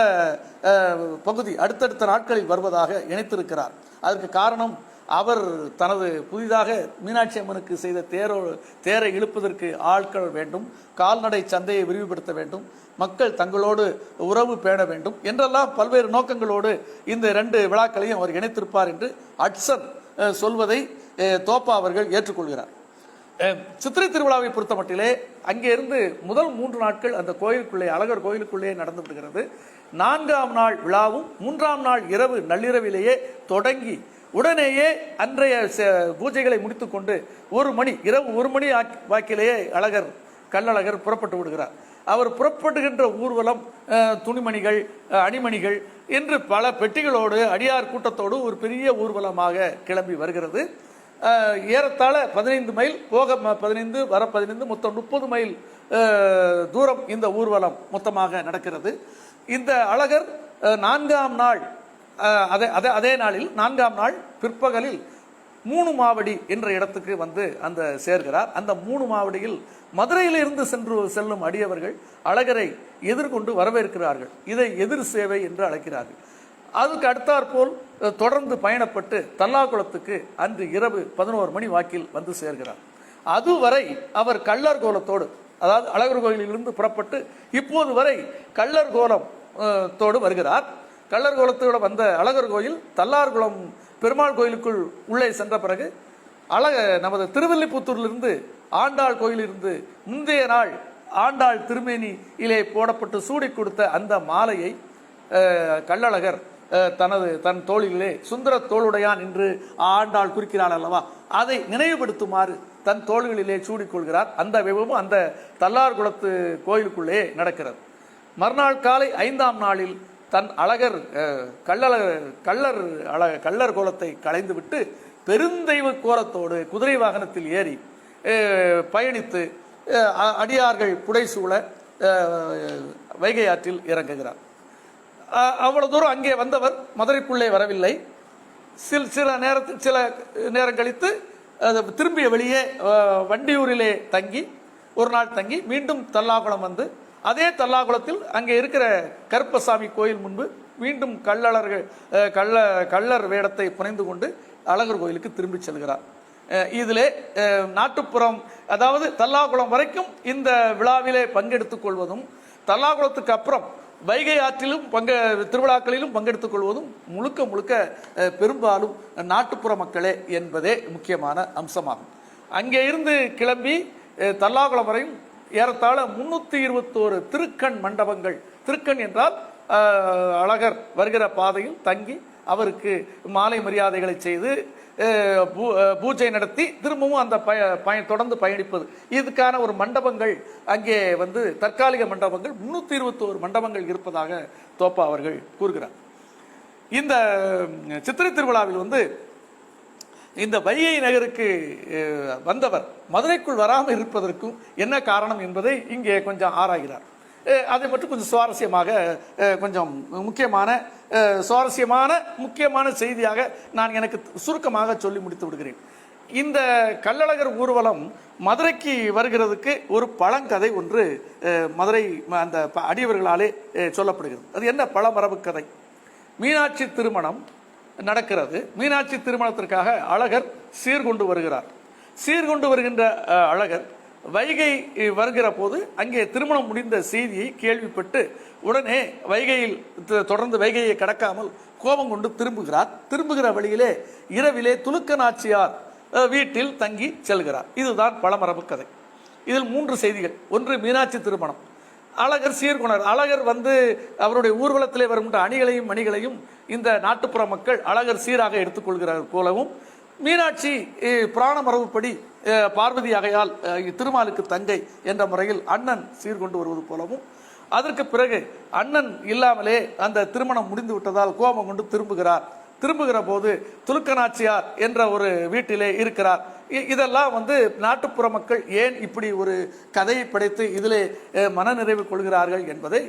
நாட்களில் வருவதாக இணைத்திருக்கிறார். அதற்கு காரணம் அவர் தனது புதிதாக மீனாட்சி அம்மனுக்கு செய்த தேரை இழுப்பதற்கு ஆட்கள் வேண்டும், கால்நடை சந்தையை விரிவுபடுத்த வேண்டும், மக்கள் தங்களோடு உறவு பேண வேண்டும் என்றெல்லாம் பல்வேறு நோக்கங்களோடு இந்த 2 விழாக்களையும் அவர் இணைத்திருப்பார் என்று அட்சன் சொல்வதை தோப்பா அவர்கள் ஏற்றுக்கொள்கிறார். சித்திரை திருவிழாவை பொறுத்த மட்டிலே அங்கே இருந்து முதல் 3 நாட்கள் அந்த கோயிலுக்குள்ளே அழகர் கோயிலுக்குள்ளே நடந்து விடுகிறது. 4ஆம் நாள் விழாவும் 3ஆம் நாள் இரவு நள்ளிரவிலேயே தொடங்கி உடனேயே அன்றைய பூஜைகளை முடித்துக்கொண்டு இரவு 1 மணி வாக்கிலேயே கள்ளழகர் புறப்பட்டு விடுகிறார். அவர் புறப்படுகின்ற ஊர்வலம் துணிமணிகள் அணிமணிகள் என்று பல பெட்டிகளோடு அடியார் கூட்டத்தோடு ஒரு பெரிய ஊர்வலமாக கிளம்பி வருகிறது. ஏறத்தாழ 15 மைல் போக 15 வர 15 மொத்தம் 30 மைல் தூரம் இந்த ஊர்வலம் மொத்தமாக நடக்கிறது. இந்த அழகர் 4ஆம் நாள் அதே நாளில் 4ஆம் நாள் பிற்பகலில் 3 மாவடி என்ற இடத்துக்கு வந்து சேர்கிறார். அந்த 3 மாவடியில் மதுரையிலிருந்து செல்லும் அடியவர்கள் அழகரை எதிர்கொண்டு வரவேற்கிறார்கள். இதை எதிர் சேவை என்று அழைக்கிறார்கள். அதுக்கு அடுத்தாற்போல் தொடர்ந்து பயணப்பட்டு தல்லாகுளத்துக்கு அன்று இரவு 11 மணி வாக்கில் வந்து சேர்கிறார். அதுவரை அவர் கள்ளர் கோலத்தோடு, அதாவது அழகர் கோயிலிலிருந்து புறப்பட்டு இப்போது வரை கள்ளர் கோலத்தோடு வருகிறார். கள்ளர் கோலத்தோடு வந்த அழகர் கோயில் தல்லார்குளம் பெருமாள் கோயிலுக்குள் உள்ளே சென்ற பிறகு நமது திருவில்லிபுத்தூரிலிருந்து ஆண்டாள் கோயிலிருந்து முந்தைய நாள் ஆண்டாள் திருமேனியிலே போடப்பட்டு சூடி கொடுத்த அந்த மாலையை கள்ளழகர் தன் தோளிலே சுந்தர தோளுடையான் என்று ஆண்டாள் குறிக்கிறாள் அல்லவா, அதை நினைவுபடுத்துமாறு தன் தோள்களிலே சூடிக்கொள்கிறார். அந்த விபவம் அந்த தல்லார்குளத்து கோயிலுக்குள்ளே நடக்கிறது. மறுநாள் காலை 5ஆம் நாளில் தன் அழகர் கள்ளர் கோலத்தை களைந்துவிட்டு பெருந்தெய்வ கோலத்தோடு குதிரை வாகனத்தில் ஏறி பயணித்து அடியார்கள் புடைசூழ வைகை ஆற்றில் இறங்குகிறார். அவ்வளவு தூரம் அங்கே வந்தவர் மதுரைக்குள்ளே வரவில்லை. சில நேரம் கழித்து திரும்பிய வெளியே வண்டியூரிலே தங்கி 1 நாள் தங்கி மீண்டும் தல்லாகுளம் வந்து அதே தல்லாகுளத்தில் அங்கே இருக்கிற கருப்பசாமி கோயில் முன்பு மீண்டும் கள்ளர் வேடத்தை புனைந்து கொண்டு அழகர் கோயிலுக்கு திரும்பி செல்கிறார். இதிலே நாட்டுப்புறம், அதாவது தல்லாகுளம் வரைக்கும் இந்த விழாவிலே பங்கெடுத்துக் கொள்வதும் தல்லாகுளத்துக்கு அப்புறம் வைகை ஆற்றிலும் திருவிழாக்களிலும் பங்கெடுத்துக் கொள்வதும் முழுக்க பெரும்பாலும் நாட்டுப்புற மக்களே என்பதே முக்கியமான அம்சமாகும். அங்கே இருந்து கிளம்பி தல்லாகுளம் வரையும் ஏறத்தாழ 321 திருக்கண் மண்டபங்கள், திருக்கண் என்றால் அழகர் வருகிற பாதையில் தங்கி அவருக்கு மாலை மரியாதைகளை செய்து பூஜை நடத்தி திரும்பவும் அந்த தொடர்ந்து பயணிப்பது, இதுக்கான ஒரு மண்டபங்கள் அங்கே வந்து தற்காலிக மண்டபங்கள் 321 மண்டபங்கள் இருப்பதாக தோப்பா அவர்கள் கூறுகிறார். இந்த சித்திரை திருவிழாவில் வந்து இந்த வைகை நகருக்கு வந்தவர் மதுரைக்குள் வராமல் இருப்பதற்கும் என்ன காரணம் என்பதை இங்கே கொஞ்சம் ஆராய்கிறார். அதை மட்டும் கொஞ்சம் சுவாரஸ்யமாக கொஞ்சம் முக்கியமான செய்தியாக நான் எனக்கு சுருக்கமாக சொல்லி முடித்து விடுகிறேன். இந்த கள்ளழகர் ஊர்வலம் மதுரைக்கு வருகிறதுக்கு ஒரு பழங்கதை ஒன்று மதுரை அந்த அடியவர்களாலே சொல்லப்படுகிறது. அது என்ன பழமரபு கதை? மீனாட்சி திருமணம் நடக்கிறது. மீனாட்சி திருமணத்திற்காக அழகர் சீர்கொண்டு வருகிறார். சீர்கொண்டு வருகின்ற அழகர் வைகை வருகிற போது அங்கே திருமணம் முடிந்த செய்தியை கேள்விப்பட்டு உடனே தொடர்ந்து வைகையை கடக்காமல் கோபம் கொண்டு திரும்புகிற வழியிலே இரவிலே துலுக்க நாச்சியார் வீட்டில் தங்கி செல்கிறார். இதுதான் பழமரபு கதை. இதில் 3 செய்திகள். ஒன்று, மீனாட்சி திருமணம். அழகர் சீர்குணர். அழகர் வந்து அவருடைய ஊர்வலத்திலே வருகின்ற அணிகளையும் மணிகளையும் இந்த நாட்டுப்புற மக்கள் அழகர் சீராக எடுத்துக்கொள்கிறார் போலவும், மீனாட்சி புராண மரபுப்படி பார்வதி ஆகையால் திருமாலுக்கு தங்கை என்ற முறையில் அண்ணன் சீர்கொண்டு வருவது போலவும், அதற்கு பிறகு அண்ணன் இல்லாமலே அந்த திருமணம் முடிந்து விட்டதால் கோபம் கொண்டு திரும்புகிற போது துலுக்கநாச்சியார் என்ற ஒரு வீட்டிலே இருக்கிறார். இதெல்லாம் நாட்டுப்புற மக்கள் ஏன் இப்படி ஒரு கதையை படைத்து இதிலே மனநிறைவு கொள்கிறார்கள் என்பதை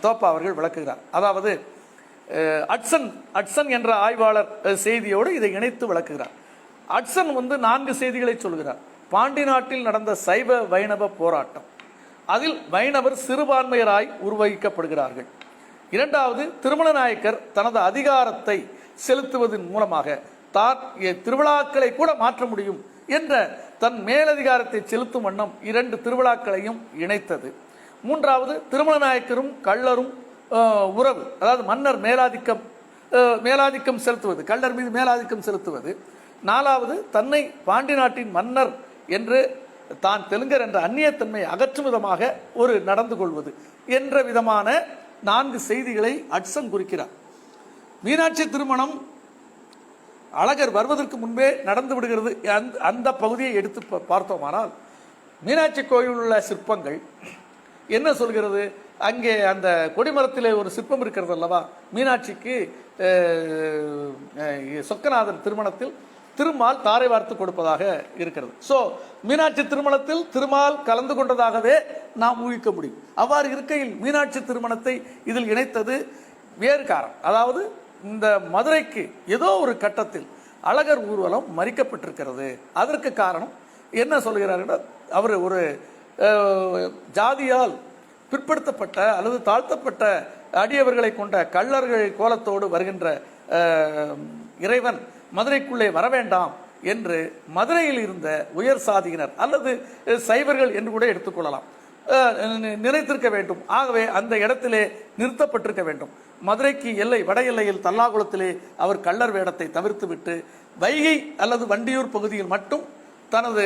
தோப்பா அவர்கள் விளக்குகிறார். அதாவது அட்சன் என்ற ஆய்வாளர் செய்தியோடு இதை இணைத்து விளக்குகிறார். அட்சன் 4 செய்திகளை சொல்கிறார். பாண்டி நாட்டில் நடந்த சைவ வைணவ போராட்டம், அதில் வைணவர் சிறுபான்மையராய் உருவகிக்கப்படுகிறார்கள். இரண்டாவது, திருமல நாயக்கர் தனது அதிகாரத்தை செலுத்துவதன் மூலமாக தான் திருவிழாக்களை கூட மாற்ற முடியும் என்ற தன் மேலதிகாரத்தை செலுத்தும் வண்ணம் 2 திருவிழாக்களையும் இணைத்தது. மூன்றாவது, திருமல நாயக்கரும் கள்ளரும் உறவு, அதாவது மன்னர் மேலாதிக்கம் செலுத்துவது, கள்ளர் மீது மேலாதிக்கம் செலுத்துவது. நாலாவது, தன்னை பாண்டி நாட்டின் மன்னர் என்று தான் தெலுங்கர் என்ற அந்நியத்தன்மை அகற்றும் விதமாக ஒரு நடந்து கொள்வது என்ற விதமான 4 செய்திகளை அட்சன் குறிக்கிறார். மீனாட்சி திருமணம் அழகர் வருவதற்கு முன்பே நடந்து விடுகிறது. அந்த பகுதியை எடுத்து பார்த்தோமானால் மீனாட்சி கோயிலில் உள்ள சிற்பங்கள் என்ன சொல்கிறது? அங்கே அந்த கொடிமரத்திலே ஒரு சிற்பம் இருக்கிறது அல்லவா, மீனாட்சிக்கு சொக்கநாதன் திருமணத்தில் திருமால் தாரை வார்த்து கொடுப்பதாக இருக்கிறது. ஸோ மீனாட்சி திருமணத்தில் திருமால் கலந்து கொண்டதாகவே நாம் ஊகிக்க முடியும். அவ்வாறு இருக்கையில் மீனாட்சி திருமணத்தை இதில் இணைத்தது வேறு காரணம். அதாவது இந்த மதுரைக்கு ஏதோ ஒரு கட்டத்தில் அழகர் ஊர்வலம் மறிக்கப்பட்டிருக்கிறது. அதற்கு காரணம் என்ன சொல்கிறார்கள்? அவர் ஒரு ஜாதியால் பிற்படுத்தப்பட்ட அல்லது தாழ்த்தப்பட்ட அடியவர்களை கொண்ட கள்ளர்கள் கோலத்தோடு வருகின்ற இறைவன் மதுரைக்குள்ளே வர வேண்டாம் என்று மதுரையில் இருந்த உயர் சாதியினர் அல்லது சைவர்கள் என்று கூட எடுத்துக்கொள்ளலாம் நினைத்திருக்க வேண்டும். ஆகவே அந்த இடத்திலே நிறுத்தப்பட்டிருக்க வேண்டும். மதுரைக்கு எல்லை வட எல்லையில் தல்லாகுளத்திலே அவர் கள்ளர் வேடத்தை தவிர்த்துவிட்டு வைகை அல்லது வண்டியூர் பகுதியில் மட்டும் தனது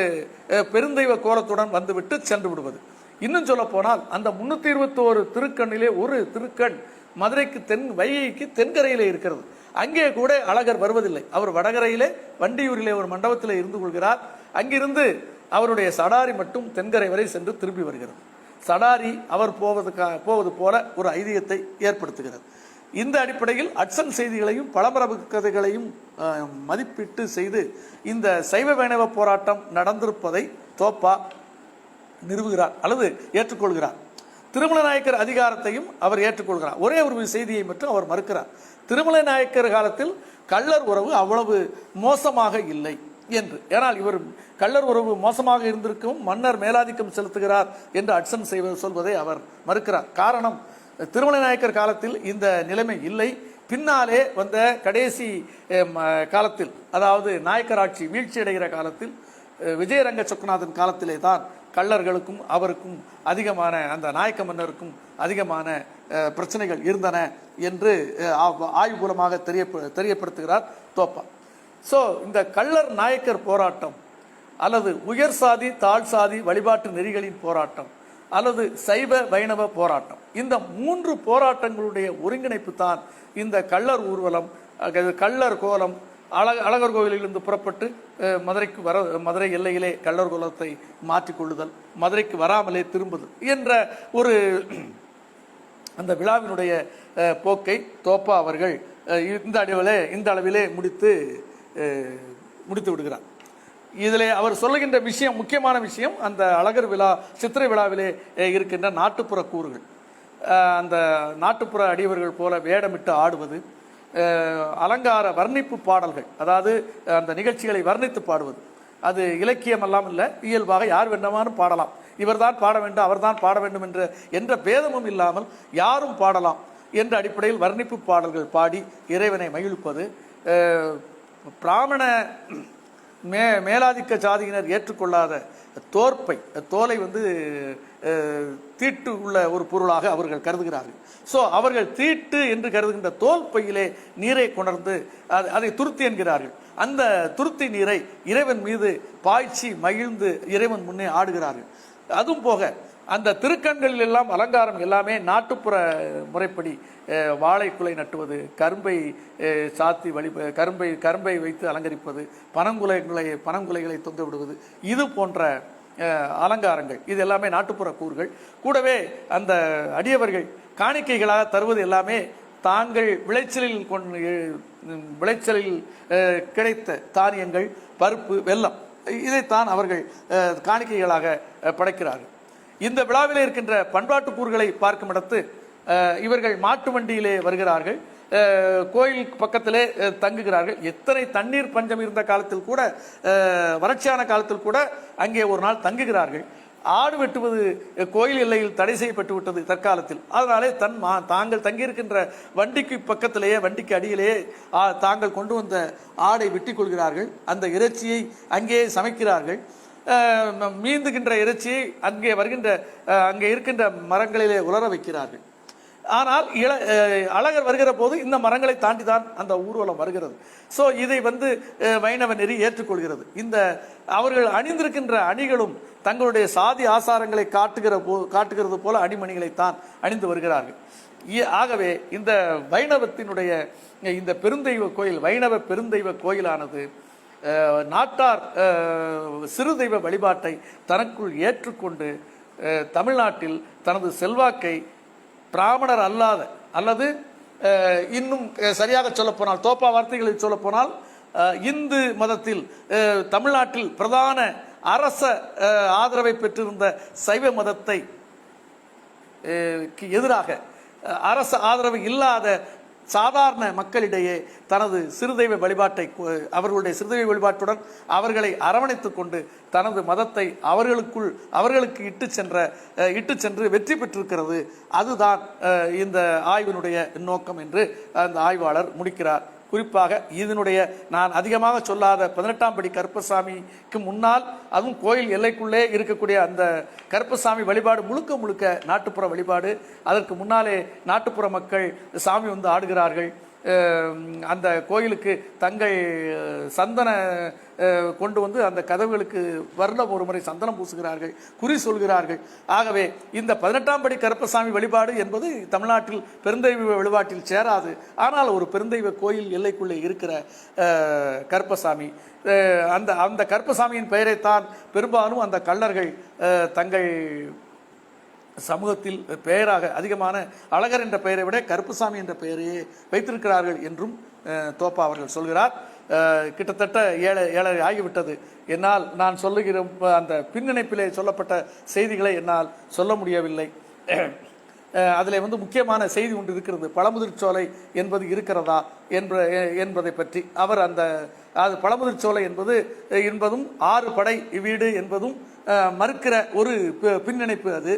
பெருந்தெய்வ கோலத்துடன் வந்துவிட்டு சென்று விடுவது. இன்னும் சொல்ல போனால் அந்த 321 திருக்கண்ணிலே ஒரு திருக்கண் மதுரைக்கு வைகைக்கு தென்கரையிலே இருக்கிறது. அங்கே கூட அழகர் வருவதில்லை. அவர் வடகரையிலே வண்டியூரிலே ஒரு மண்டபத்திலே இருந்து கொள்கிறார். அங்கிருந்து அவருடைய சடாரி மட்டும் தென்கரை வரை சென்று திரும்பி வருகிறது. சடாரி அவர் போவது போல ஒரு ஐதீகத்தை ஏற்படுத்துகிறது. இந்த அடிப்படையில் அட்சன் செய்திகளையும் பழமரபு கதைகளையும் மதிப்பீட்டு செய்து இந்த சைவ வைணவ போராட்டம் நடந்திருப்பதை தோப்பா நிறுவுகிறார் அல்லது ஏற்றுக்கொள்கிறார். திருமல நாயக்கர் அதிகாரத்தையும் அவர் ஏற்றுக்கொள்கிறார். ஒரே ஒரு செய்தியை மட்டும் அவர் மறுக்கிறார். திருமல நாயக்கர் காலத்தில் கள்ளர் உறவு அவ்வளவு மோசமாக இல்லை என்று. ஏனால் இவர் கள்ளர் உறவு மோசமாக இருந்திருக்கும், மன்னர் மேலாதிக்கம் செலுத்துகிறார் என்று அட்சன் சொல்வதை அவர் மறுக்கிறார். காரணம், திருமல நாயக்கர் காலத்தில் இந்த நிலைமை இல்லை. பின்னாலே வந்த கடைசி காலத்தில், அதாவது நாயக்கர் ஆட்சி வீழ்ச்சி அடைகிற காலத்தில் விஜயரங்க சொக்கநாதன் காலத்திலே தான் கள்ளர்களுக்கும் அவருக்கும் அதிகமான, அந்த நாயக்க மன்னருக்கும் அதிகமான பிரச்சனைகள் இருந்தன என்று ஆய்வுபூர்வமாக தெரியப்படுத்துகிறார் தோப்பா. ஸோ இந்த கள்ளர் நாயக்கர் போராட்டம் அல்லது உயர் சாதி தாழ் சாதி வழிபாட்டு நெறிகளின் போராட்டம் அல்லது சைவ வைணவ போராட்டம், இந்த 3 போராட்டங்களுடைய ஒருங்கிணைப்பு தான் இந்த கள்ளர் ஊர்வலம், கள்ளர் கோலம், அழகர் கோவிலிலிருந்து புறப்பட்டு மதுரைக்கு மதுரை எல்லையிலே கள்ளர் கோலத்தை மாற்றிக்கொள்ளுதல், மதுரைக்கு வராமலே திரும்புதல் என்ற ஒரு அந்த விழாவினுடைய போக்கை தோப்பா அவர்கள் இந்த அளவிலே முடித்து விடுகிறார். இதில் அவர் சொல்லுகின்ற விஷயம், முக்கியமான விஷயம், அந்த அழகர் விழா சித்திரை விழாவிலே இருக்கின்ற நாட்டுப்புற கூறுகள். அந்த நாட்டுப்புற அடியவர்கள் போல வேடமிட்டு ஆடுவது, அலங்கார வர்ணிப்பு பாடல்கள், அதாவது அந்த நிகழ்ச்சிகளை வர்ணித்து பாடுவது, அது இலக்கியம் எல்லாம் இல்லை, இயல்பாக யார் வேண்டுமானும் பாடலாம். இவர்தான் பாட வேண்டும், அவர்தான் பாட வேண்டும் என்ற பேதமும் இல்லாமல் யாரும் பாடலாம் என்ற அடிப்படையில் வர்ணிப்பு பாடல்கள் பாடி இறைவனை மகிழ்ப்பது. பிராமண மேலாதிக்க ஜாதியினர் ஏற்றுக்கொள்ளாத தோலை தீட்டு உள்ள ஒரு பொருளாக அவர்கள் கருதுகிறார்கள். ஸோ அவர்கள் தீட்டு என்று கருதுகின்ற தோல் பையிலே நீரை கொணர்ந்து அதை துருத்தி என்கிறார்கள். அந்த துருத்தி நீரை இறைவன் மீது பாய்ச்சி மகிழ்ந்து இறைவன் முன்னே ஆடுகிறார்கள். அதுவும் போக அந்த திருக்கண்களில் எல்லாம் அலங்காரம் எல்லாமே நாட்டுப்புற முறைப்படி வாழை குலை நட்டுவது, கரும்பை சாத்தி கரும்பை வைத்து அலங்கரிப்பது, பனங்குலைகளை தொங்க விடுவது, இது போன்ற அலங்காரங்கள் இது எல்லாமே நாட்டுப்புற கூறுகள். கூடவே அந்த அடியவர்கள் காணிக்கைகளாக தருவது எல்லாமே தாங்கள் விளைச்சலில் கிடைத்த தானியங்கள், பருப்பு, வெல்லம் இதைத்தான் அவர்கள் காணிக்கைகளாக படைக்கிறார்கள். இந்த விழாவிலே இருக்கின்ற பண்பாட்டு கூறுகளை பார்க்கும் இடத்து இவர்கள் மாட்டு வண்டியிலே வருகிறார்கள், கோயில் பக்கத்திலே தங்குகிறார்கள். எத்தனை தண்ணீர் பஞ்சம் இருந்த காலத்தில் கூட, வறட்சியான காலத்தில் கூட அங்கே ஒரு நாள் தங்குகிறார்கள். ஆடு வெட்டுவது கோயில் எல்லையில் தடை செய்யப்பட்டு விட்டது தற்காலத்தில். அதனாலே தாங்கள் தங்கியிருக்கின்ற வண்டிக்கு பக்கத்திலேயே, வண்டிக்கு அடியிலேயே தாங்கள் கொண்டு வந்த ஆடை வெட்டி கொள்கிறார்கள். அந்த இறைச்சியை அங்கே சமைக்கிறார்கள். மீந்துகின்ற இறைச்சியை அங்கே இருக்கின்ற மரங்களிலே உலர வைக்கிறார்கள். ஆனால் அழகர் வருகிற போது இந்த மரங்களை தாண்டி தான் அந்த ஊர்வலம் வருகிறது. ஸோ இதை வைணவ நெறி ஏற்றுக்கொள்கிறது. அவர்கள் அணிந்திருக்கின்ற அணிகளும் தங்களுடைய சாதி ஆசாரங்களை காட்டுகிறது போல அணிமணிகளைத்தான் அணிந்து வருகிறார்கள். ஆகவே இந்த வைணவத்தினுடைய இந்த பெருந்தெய்வ கோயில், வைணவ பெருந்தெய்வ கோயிலானது நாட்டார் சிறு தெய்வ வழிபாட்டை தனக்குள் ஏற்றுக்கொண்டு தமிழ்நாட்டில் தனது செல்வாக்கை பிராமணர் அல்லாத, அல்லது இன்னும் சரியாக சொல்லப்போனால், தோப்பா வார்த்தைகளில் சொல்லப்போனால், இந்து மதத்தில் தமிழ்நாட்டில் பிரதான அரச ஆதரவை பெற்றிருந்த சைவ மதத்தை எதிராக அரச ஆதரவு இல்லாத சாதாரண மக்களிடையே தனது சிறுதெய்வ வழிபாட்டை, அவர்களுடைய சிறுதெய்வ வழிபாட்டுடன் அவர்களை அரவணைத்துக் கொண்டு தனது மதத்தை அவர்களுக்கு இட்டு சென்று வெற்றி பெற்றிருக்கிறது. அதுதான் இந்த ஆய்வினுடைய நோக்கம் என்று அந்த ஆய்வாளர் முடிக்கிறார். குறிப்பாக இதனுடைய நான் அதிகமாக சொல்லாத 18ஆம் படி கருப்பசாமிக்கு முன்னால், அதுவும் கோயில் எல்லைக்குள்ளே இருக்கக்கூடிய அந்த கருப்பசாமி வழிபாடு முழுக்க நாட்டுப்புற வழிபாடு. அதற்கு முன்னாலே நாட்டுப்புற மக்கள் சாமி ஆடுகிறார்கள். அந்த கோயிலுக்கு தங்கள் சந்தன கொண்டு அந்த கதவுகளுக்கு வருடம் ஒரு முறை சந்தனம் பூசுகிறார்கள், குறி சொல்கிறார்கள். ஆகவே இந்த 18ஆம் படி கருப்பசாமி வழிபாடு என்பது தமிழ்நாட்டில் பெருந்தெய்வ வழிபாட்டில் சேராது. ஆனால் ஒரு பெருந்தெய்வ கோயில் எல்லைக்குள்ளே இருக்கிற கருப்பசாமி, அந்த கருப்பசாமியின் பெயரைத்தான் பெரும்பாலும் அந்த கள்ளர்கள் தங்கள் சமூகத்தில் பெயராக அதிகமான அழகர் என்ற பெயரை விட கருப்புசாமி என்ற பெயரையே வைத்திருக்கிறார்கள் என்றும் தோப்பா அவர்கள் சொல்கிறார். கிட்டத்தட்ட 7:30 ஆகிவிட்டது. என்னால் நான் சொல்லுகிற அந்த பின்னிணைப்பிலே சொல்லப்பட்ட செய்திகளை என்னால் சொல்ல முடியவில்லை. அதில் முக்கியமான செய்தி ஒன்று இருக்கிறது. பழமுதிர்ச்சோலை என்பது இருக்கிறதா என்பதை பற்றி அவர் அது பழமுதிர்ச்சோலை என்பதும் 6 படை வீடு என்பதும் மறுக்கிற ஒரு பின்னிணைப்பு அது.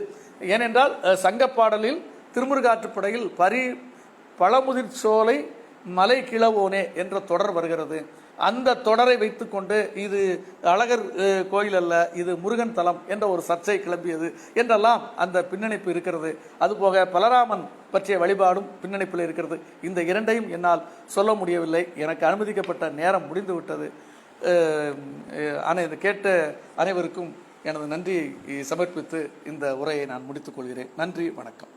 ஏனென்றால் சங்கப்பாடலில் திருமுருகாற்றுப்படையில் பழமுதிர்ச்சோலை மலை கிழவோனே என்ற தொடர் வருகிறது. அந்த தொடரை வைத்துக்கொண்டு இது அழகர் கோயில் அல்ல, இது முருகன் தலம் என்ற ஒரு சர்ச்சை கிளம்பியது என்றெல்லாம் அந்த பின்னணிப்பு இருக்கிறது. அதுபோக பலராமன் பற்றிய வழிபாடும் பின்னணிப்பில் இருக்கிறது. இந்த இரண்டையும் என்னால் சொல்ல முடியவில்லை. எனக்கு அனுமதிக்கப்பட்ட நேரம் முடிந்துவிட்டது. கேட்ட அனைவருக்கும் எனது நன்றியை சமர்ப்பித்து இந்த உரையை நான் முடித்துக் கொள்கிறேன். நன்றி, வணக்கம்.